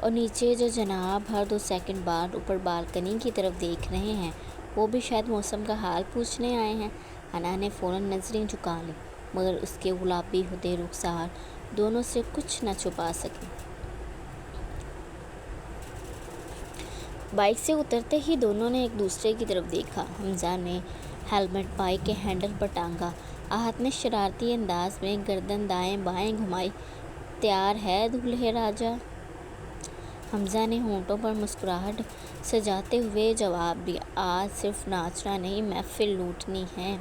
اور نیچے جو جناب ہر 2 سیکنڈ بعد اوپر بالکنی کی طرف دیکھ رہے ہیں، وہ بھی شاید موسم کا حال پوچھنے آئے ہیں۔ حنا نے فوراً نظریں جھکا لیں، مگر اس کے گلابی ہدے رخسار دونوں سے کچھ نہ چھپا سکے۔ بائک سے اترتے ہی دونوں نے ایک دوسرے کی طرف دیکھا۔ حمزہ نے ہیلمٹ بائک کے ہینڈل پر ٹانگا۔ احد نے شرارتی انداز میں گردن دائیں بائیں گھمائی۔ تیار ہے دولہے راجا؟ حمزہ نے ہونٹوں پر مسکراہٹ سجاتے ہوئے جواب دیا۔ آج صرف ناچنا نہیں، محفل لوٹنی ہے۔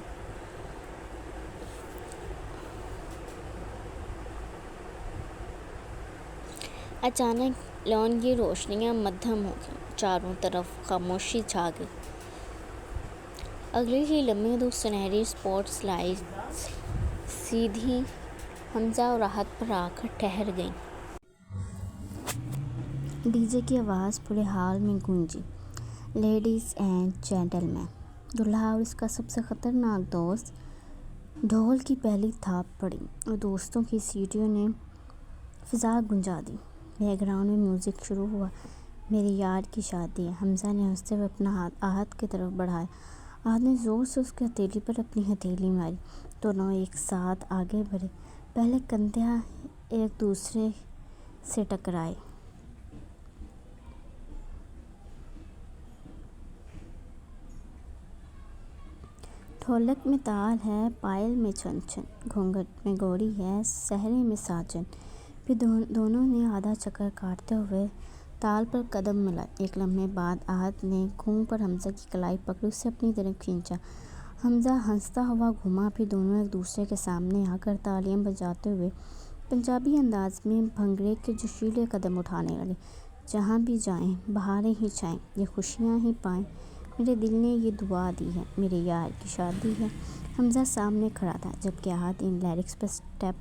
اچانک لان کی روشنیاں مدھم ہو گئیں، چاروں طرف خاموشی چھا گئی۔ اگلے ہی لمحے 2 سنہری اسپورٹس لائٹس سیدھی حمزہ اور احد پر آ کر ٹھہر گئیں۔ ڈی جے کی آواز پورے ہال میں گونجی۔ لیڈیز اینڈ جینٹلمین، دولہا اور اس کا سب سے خطرناک دوست۔ ڈھول کی پہلی تھاپ پڑی اور دوستوں کی سیٹیوں نے فضا گونجا دی۔ بیک گراؤنڈ میں میوزک شروع ہوا۔ میری یار کی شادی ہے۔ حمزہ نے ہنستے ہوئے اپنا ہاتھ احد کی طرف بڑھایا۔ احد نے زور سے اس کی ہتھیلی پر اپنی ہتھیلی ماری۔ دونوں ایک ساتھ آگے بڑھے، پہلے کندھے ایک دوسرے سے ٹکرائے۔ ڈھولک میں تال ہے، پائل میں چھن چھن، گھونگھٹ میں گوری ہے، سہرے میں ساجن۔ پھر دونوں نے آدھا چکر کاٹتے ہوئے تال پر قدم ملائے۔ ایک لمحے بعد احد نے گھوم کر حمزہ کی کلائی پکڑی، اسے اپنی طرف کھینچا۔ حمزہ ہنستا ہوا گھوما، پھر دونوں ایک دوسرے کے سامنے آ کر تالیاں بجاتے ہوئے پنجابی انداز میں بھنگڑے کے جوشیلے قدم اٹھانے لگے۔ جہاں بھی جائیں بہاریں ہی چھائیں، یہ خوشیاں ہی پائیں، میرے دل نے یہ دعا دی ہے، میرے یار کی شادی ہے۔ حمزہ سامنے کھڑا تھا جبکہ احد ان لیرکس پر اسٹیپ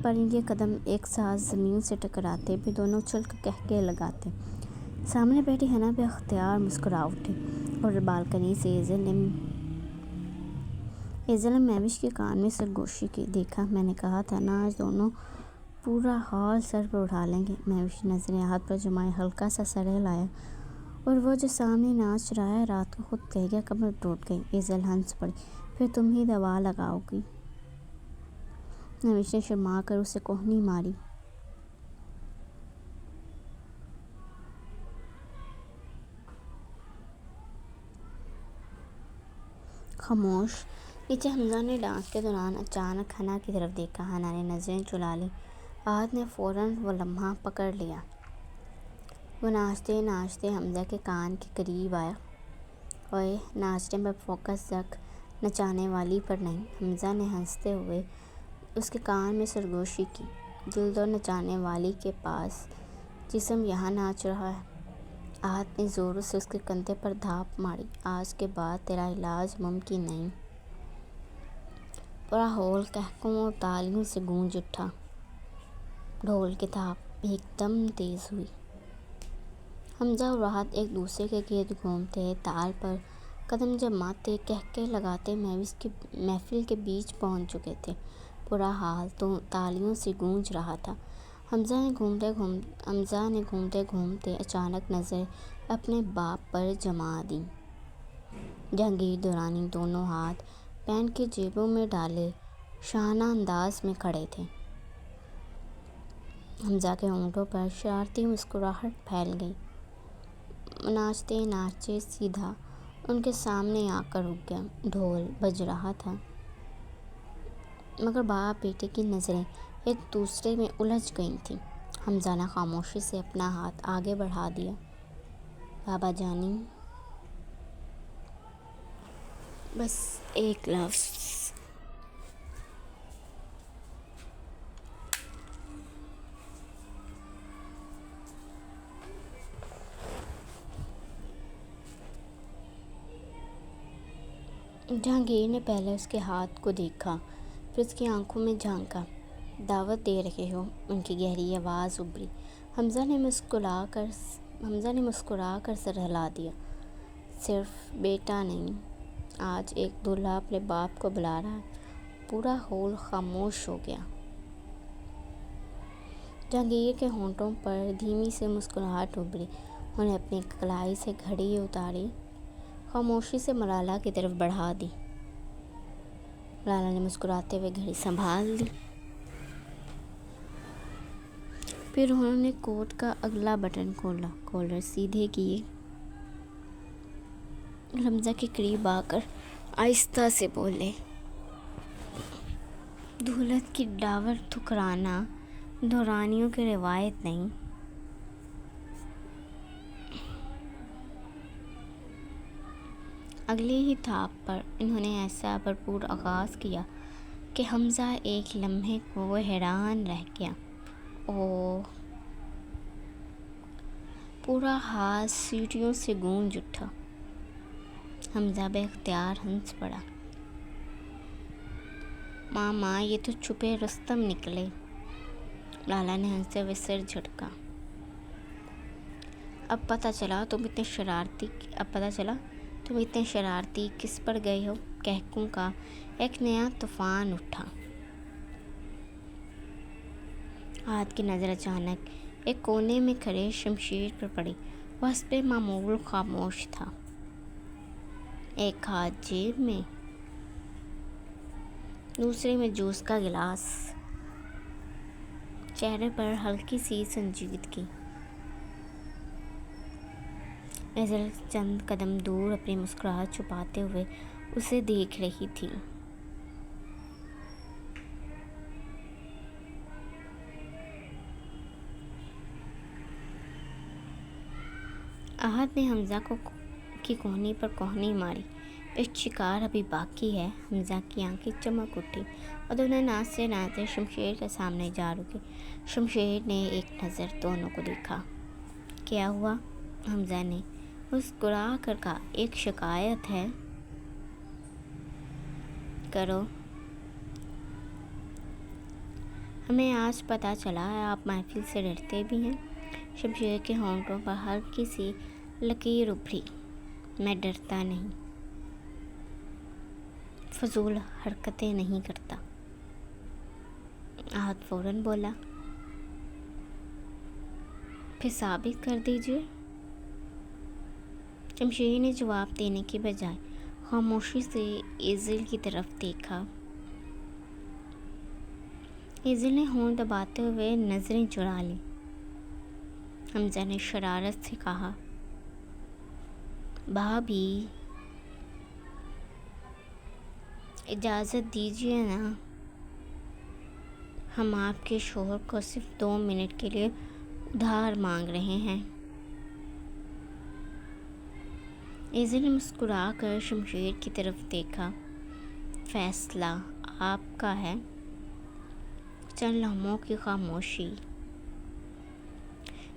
پر ان کے قدم ایک ساتھ زمین سے ٹکراتے، پھر دونوں اچھل کر قہقہے لگاتے۔ سامنے بیٹھی حنا بے اختیار مسکرا اٹھی اور بالکنی سے ایزل نے میوش کے کان میں سرگوشی کی۔ دیکھا، میں نے کہا تھا نا، آج دونوں پورا ہال سر پر اٹھا لیں گے۔ میوش نے نظریں احد پر جمائے، ہلکا سا سر ہلایا، اور وہ جو سامنے ناچ رہا ہے رات کو خود کہہ گیا، کمر ٹوٹ گئی۔ ایزل ہنس پڑی۔ پھر تم ہی دوا لگاؤ گی؟ میوش نے شرما کر اسے کوہنی ماری۔ خاموش۔ نیچے حمزہ نے ڈانس کے دوران اچانک حنا کی طرف دیکھا۔ حنا نے نظریں چرا لیں۔ احد نے فوراً وہ لمحہ پکڑ لیا۔ وہ ناچتے ناچتے حمزہ کے کان کے قریب آیا۔ اوئے، ناچنے پر فوکس رکھ، نچانے والی پر نہیں۔ حمزہ نے ہنستے ہوئے اس کے کان میں سرگوشی کی۔ دل تو نچانے والی کے پاس جسم یہاں ناچ رہا ہے۔ آہت نے زوروں سے اس کے کندھے پر دھاپ ماری۔ آج کے بعد تیرا علاج ممکن نہیں۔ پورا ہال قہقہوں اور تالیوں سے گونج اٹھا۔ ڈھول کی تھاپ ایک دم تیز ہوئی۔ حمزہ اور راحت ایک دوسرے کے گرد گھومتے، تال پر قدم جماتے، قہقہے لگاتے محفل کے بیچ پہنچ چکے تھے۔ پورا ہال تالیوں سے گونج رہا تھا۔ حمزہ نے گھومتے گھومتے اچانک نظر اپنے باپ پر جما دی۔ جہانگیر درانی دونوں ہاتھ پینٹ کی جیبوں میں ڈالے شاہانہ انداز میں کھڑے تھے۔ حمزہ کے ہونٹوں پر شرارتی مسکراہٹ پھیل گئی۔ وہ ناچتے ناچتے سیدھا ان کے سامنے آ کر رک گیا۔ ڈھول بج رہا تھا مگر باپ بیٹے کی نظریں ایک دوسرے میں الجھ گئی تھیں۔ حمزہ نے خاموشی سے اپنا ہاتھ آگے بڑھا دیا۔ بابا جانی، بس ایک لفظ۔ جہانگیر نے پہلے اس کے ہاتھ کو دیکھا، پھر اس کی آنکھوں میں جھانکا۔ دعوت دے رہے ہو؟ ان کی گہری آواز ابھری۔ حمزہ نے مسکرا کر سر ہلا دیا۔ صرف بیٹا نہیں، آج ایک دولہا اپنے باپ کو بلا رہا ہے۔ پورا ہال خاموش ہو گیا۔ جہانگیر کے ہونٹوں پر دھیمی سی مسکراہٹ ابھری۔ انہوں نے اپنی کلائی سے گھڑی اتاری، خاموشی سے ملالہ کی طرف بڑھا دی۔ ملالہ نے مسکراتے ہوئے گھڑی سنبھال لی۔ پھر انہوں نے کوٹ کا اگلا بٹن کھولا، کالر سیدھے کیے اور حمزہ کے قریب آ کر آہستہ سے بولے، دولت کی ڈاور ٹھکرانا دورانیوں کی روایت نہیں۔ اگلی ہی تھاپ پر انہوں نے ایسا بھرپور آغاز کیا کہ حمزہ ایک لمحے کو حیران رہ گیا۔ اوہ! پورا ہال سیٹیوں سے گونج اٹھا۔ حمزہ بے اختیار ہنس پڑا۔ ماما، یہ تو چھپے رستم نکلے۔ لالا نے ہنستے ہوئے سر جھٹکا۔ اب پتہ چلا تم اتنے شرارتی کس پر گئے ہو؟ قہقہوں کا ایک نیا طوفان اٹھا۔ آہت کی نظر اچانک ایک کونے میں کھڑے شمشیر پر پڑی۔ وہ حسب معمول خاموش تھا، ایک ہاتھ جیب میں، دوسرے میں جوس کا گلاس، چہرے پر ہلکی سی سنجیدگی۔ ایزل چند قدم دور اپنی مسکراہٹ چھپاتے ہوئے اسے دیکھ رہی تھی۔ آہت نے حمزہ کی کوہنی پر کوہنی ماری۔ ایک شکار ابھی باقی ہے۔ حمزہ کی آنکھیں چمک اٹھی اور دونوں ناچتے ناچتے شمشیر کے سامنے جا رکے۔ شمشیر نے ایک نظر دونوں کو دیکھا۔ کیا ہوا؟ حمزہ نے مسکرا کر کہا، ایک شکایت ہے۔ کرو۔ ہمیں آج پتہ چلا ہے آپ محفل سے ڈرتے بھی ہیں۔ شمشیر کے ہونٹوں پر ہلکی سی لکیر ابھری۔ میں ڈرتا نہیں، فضول حرکتیں نہیں کرتا۔ آہت فوراً بولا، پھر ثابت کر دیجیے۔ شمشیر نے جواب دینے کی بجائے خاموشی سے ایزل کی طرف دیکھا۔ ایزل نے ہونٹ دباتے ہوئے نظریں چرا لیں۔ حمزہ نے شرارت سے کہا، بھابھی اجازت دیجیے نا، ہم آپ کے شوہر کو صرف 2 منٹ کے لیے ادھار مانگ رہے ہیں۔ ایزل نے مسکرا کر شمشیر کی طرف دیکھا۔ فیصلہ آپ کا ہے۔ چند لمحوں کی خاموشی۔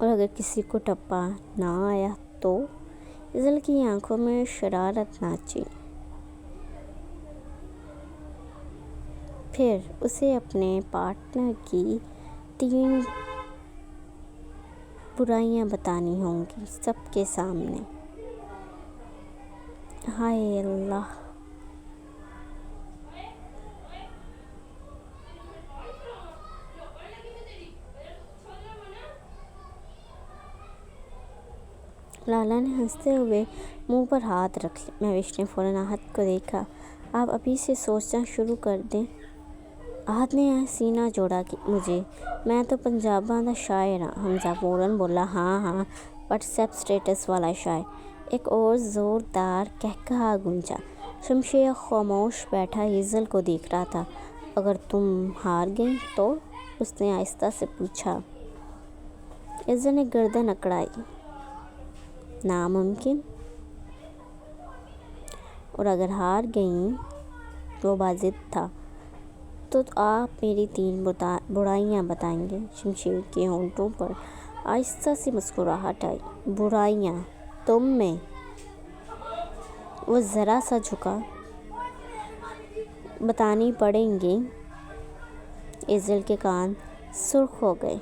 اور اگر کسی کو ٹپا نہ آیا تو ایزل کی آنکھوں میں شرارت ناچی۔ پھر اسے اپنے پارٹنر کی 3 برائیاں بتانی ہوں گی سب کے سامنے۔ ہائے اللہ! لالا نے ہنستے ہوئے منہ پر ہاتھ رکھ لیا۔ مہوش نے فوراً آہت کو دیکھا۔ آپ ابھی سے سوچنا شروع کر دیں۔ آہت نے سینہ جوڑا کہ میں تو پنجاباں دا شاعر ہاں۔ حمزہ فوراً بولا ہاں واٹس ایپ سٹیٹس والا شاعر۔ ایک اور زوردار قہقہا گونجا۔ شمشیر خاموش بیٹھا ایزل کو دیکھ رہا تھا۔ اگر تم ہار گئیں تو؟ اس نے آہستہ سے پوچھا۔ ایزل نے گردن اکڑائی۔ ناممکن۔ اور اگر ہار گئیں، وہ باضد تھا، تو آپ میری 3 برائیاں بتائیں گے۔ شمشیر کے ہونٹوں پر آہستہ سی مسکراہٹ آئی۔ برائیاں تم میں؟ وہ ذرا سا جھکا۔ بتانی پڑیں گی۔ ایزل کے کان سرخ ہو گئے۔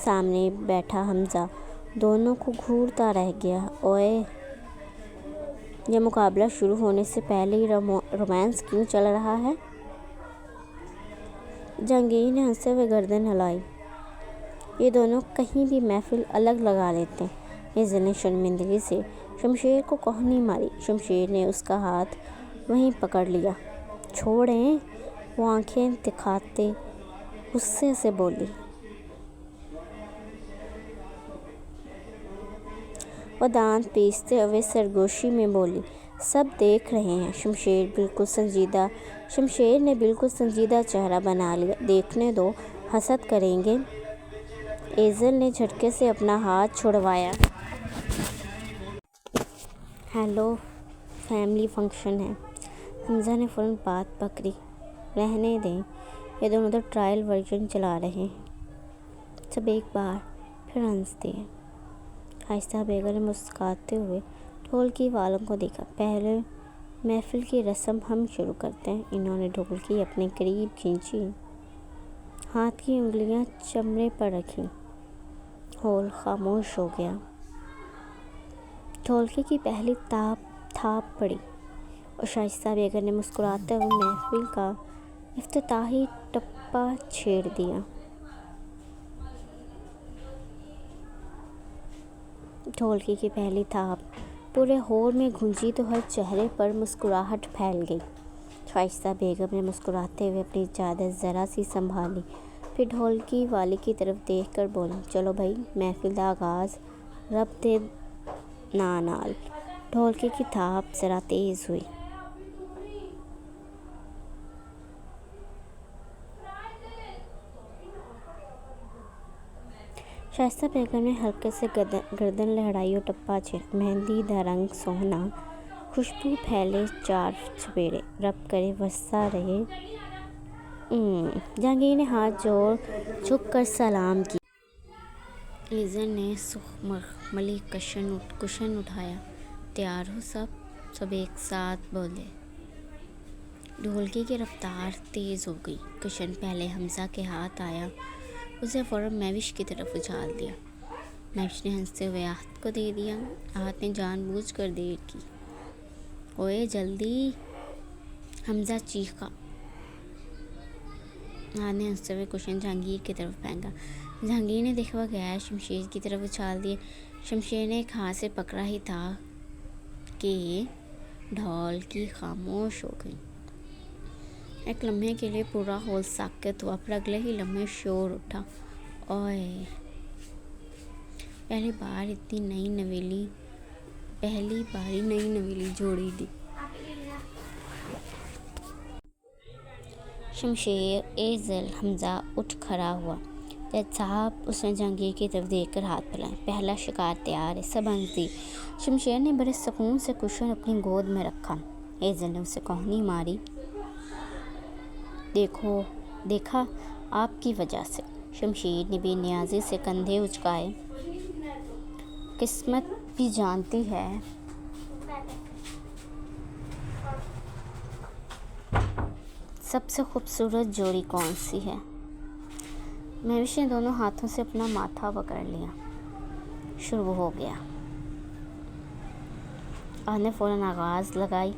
سامنے بیٹھا حمزہ دونوں کو گھورتا رہ گیا۔ اوئے! یہ مقابلہ شروع ہونے سے پہلے ہی رومانس کیوں چل رہا ہے؟ جہانگیر نے ہنستے ہوئے گردن ہلائی۔ یہ دونوں کہیں بھی محفل الگ لگا لیتے ہیں۔ ایزل نے شرمندگی سے شمشیر کو کوہنی ماری۔ شمشیر نے اس کا ہاتھ وہیں پکڑ لیا۔ چھوڑیں! وہ آنکھیں دکھاتے غصے سے بولی۔ وہ دانت پیستے ہوئے سرگوشی میں بولی۔ سب دیکھ رہے ہیں۔ شمشیر نے بالکل سنجیدہ چہرہ بنا لیا۔ دیکھنے دو، حسد کریں گے۔ ایزل نے جھٹکے سے اپنا ہاتھ چھڑوایا۔ ہیلو، فیملی فنکشن ہے۔ حمزہ نے فوراً بات پکڑی۔ رہنے دیں، یہ دونوں تو ٹرائل ورژن چلا رہے ہیں۔ سب ایک بار پھر ہنس دیے۔ آہستہ بیگم نے مسکراتے ہوئے ڈھولکی والوں کو دیکھا۔ پہلے محفل کی رسم ہم شروع کرتے ہیں۔ انہوں نے ڈھولکی اپنے قریب کھینچی، ہاتھ کی انگلیاں چمڑے پر رکھیں۔ ہال خاموش ہو گیا۔ ڈھولکی کی پہلی تھاپ پڑی اور شائستہ بیگم نے مسکراتے ہوئے محفل کا افتتاحی ٹپا چھیڑ دیا۔ ڈھولکی کی پہلی تھاپ پورے ہال میں گونجی تو ہر چہرے پر مسکراہٹ پھیل گئی۔ شائستہ بیگم نے مسکراتے ہوئے اپنی چادر ذرا سی سنبھالی، پھر ڈھولکی والی کی طرف دیکھ کر بولی، چلو بھائی، محفل دا آغاز رب دے ناں نال۔ ڈھولکی کی تھاپ ذرا تیز ہوئی۔ شائستہ بیگم نے ہلکے سے گردن لہرائی اور ٹپا چھیڑا۔ مہندی دا رنگ سوہنا، خوشبو پھیلے 4 چفیرے، رب کرے وسدا رہے۔ جہانگیر نے ہاتھ جھک کر سلام کیا۔ ایزل نے سرخ مخملی کشن اٹھایا۔ تیار ہو سب ایک ساتھ بولے۔ ڈھولکی کی رفتار تیز ہو گئی۔ کشن پہلے حمزہ کے ہاتھ آیا، اسے فوراً مہوش کی طرف اچھال دیا۔ مہوش نے ہنستے ہوئے آہت کو دے دیا۔ آہت نے جان بوجھ کر دیر کی۔ اوئے جلدی! حمزہ چیخا۔ آہت نے ہنستے ہوئے کشن جہانگیر کی طرف پھینکا۔ جہانگیر نے دیکھا بغیر شمشیر کی طرف اچھال دیا۔ شمشیر نے ایک ہاتھ سے پکڑا ہی تھا کہ ڈھولکی خاموش ہو گئی۔ ایک لمحے کے لیے پورا ہال ساکت ہوا، پھر اگلے ہی لمحے شور اٹھا۔ اوئے! پہلی باری نئی نویلی جوڑی دی۔ شمشیر، ایزل، حمزہ اٹھ کھڑا ہوا۔ جج صاحب، اس نے جہانگیر کی طرف دیکھ کر ہاتھ پھیلائے۔ پہلا شکار تیار ہے، سب ہنس دیے۔ شمشیر نے بڑے سکون سے کشن اپنی گود میں رکھا۔ ایزل نے اسے کوہنی ماری۔ دیکھا، آپ کی وجہ سے۔ شمشیر نے بے نیازی سے کندھے اچکائے۔ قسمت بھی جانتی ہے سب سے خوبصورت جوڑی کون سی ہے۔ مہوش نے دونوں ہاتھوں سے اپنا ماتھا پکڑ لیا۔ شروع ہو گیا۔ آج نے فوراً آغاز لگائی۔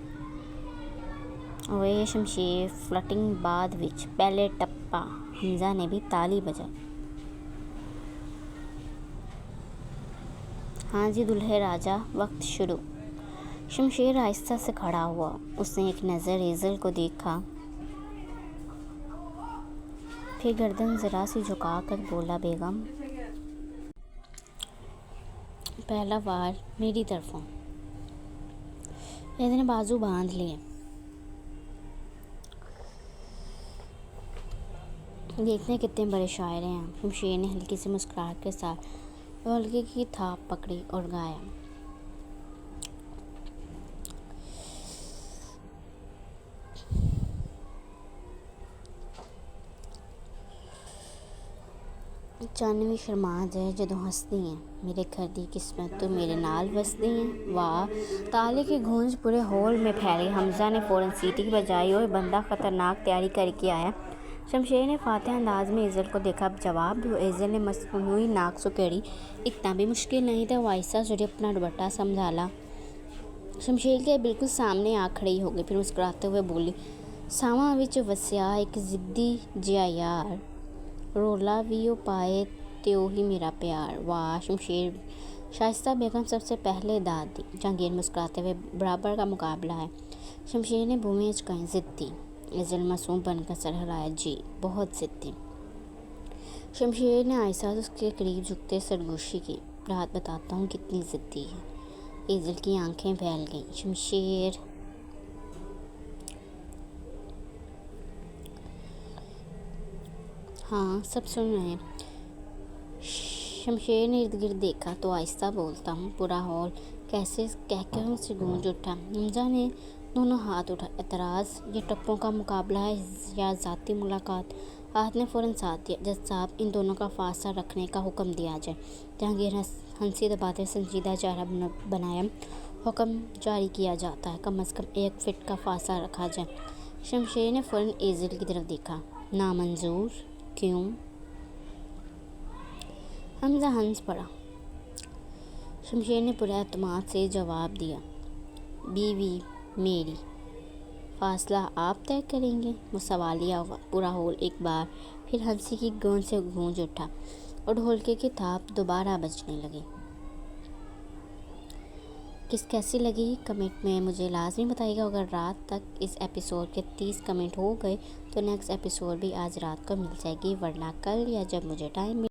وہ شمشیر فلٹنگ بعد وچ پہلے ٹپا۔ حمزہ نے بھی تالی بجائی۔ ہاں جی دلہے راجا، وقت شروع۔ شمشیر آہستہ سے کھڑا ہوا۔ اس نے ایک نظر ایزل کو دیکھا، پھر گردن ذرا سی جھکا کر بولا، بیگم پہلا وار میری طرفوں۔ ایزل نے بازو باندھ لیے۔ دیکھتے ہیں کتنے بڑے شاعر ہیں۔ شمشیر نے ہلکی سی مسکراہٹ کے ساتھ ڈھولکی کی تھاپ پکڑی اور گایا۔ چانوی شرما جائے جدوں ہستی ہیں، میرے گھر دی قسمت تو میرے نال وسدی ہیں۔ واہ! تالی کی گونج پورے ہال میں پھیلی۔ حمزہ نے فوراً سیٹی بجائی اور بندہ خطرناک تیاری کر کے آیا۔ شمشیر نے فاتح انداز میں ایزل کو دیکھا، اب جواب دو۔ ایزل نے مصنوعی ناک سکیڑی۔ اتنا بھی مشکل نہیں تھا۔ وہ آہستہ سے اپنا دوپٹہ سنبھالا، شمشیر کے بالکل سامنے آ کھڑی ہو گئی، پھر مسکراتے ہوئے بولی، ساواں وچ وسیا ایک ضدی جیا یار، رولا وی او پائے تے اوہی میرا پیار۔ واہ! شمشیر شائستہ بیگم سب سے پہلے داد دی۔ جہانگیر مسکراتے ہوئے، برابر کا مقابلہ ہے۔ شمشیر نے بھویں چکائیں، ضدی۔ ایزل معصوم بن کر سر ہلایا، جی بہت ضدی۔ شمشیر نے آہستہ سے اس کے قریب جھکتے سرگوشی کی، رات بتاتا ہوں کتنی ضدی ہے۔ ایزل کی آنکھیں پھیل گئیں۔ شمشیر ہاں سب سن رہے ہیں۔ شمشیر نے ارد گرد دیکھا تو آہستہ بولتا ہوں، پورا ہال کیسے کہکہوں سے گونج اٹھا۔ حمزہ نے دونوں ہاتھ اٹھا، اعتراض، یہ ٹپوں کا مقابلہ ہے یا ذاتی ملاقات؟ ہاتھ نے فوراً ساتھ دیا، جج صاحب ان دونوں کا فاصلہ رکھنے کا حکم دیا جائے۔ جہانگیر ہنسی دباتے سنجیدہ چہرہ بنایا، حکم جاری کیا جاتا ہے، کم از کم 1 فٹ کا فاصلہ رکھا جائے۔ شمشیر نے فوراً ایزل کی طرف دیکھا، نامنظور؟ کیوں؟ حمزہ ہنس پڑا۔ شمشیر نے پورے اعتماد سے جواب دیا، بیوی میری، فاصلہ آپ طے کریں گے؟ وہ سوالیہ ہوا۔ پورا ہال ایک بار پھر ہنسی کی گونج سے گونج اٹھا اور ڈھولکی کی تھاپ دوبارہ بجنے لگی۔ کیسی لگی کمنٹ میں مجھے لازمی بتائیے گا۔ اگر رات تک اس ایپیسوڈ کے 30 کمنٹ ہو گئے تو نیکسٹ ایپیسوڈ بھی آج رات کو مل جائے گی، ورنہ کل یا جب مجھے ٹائم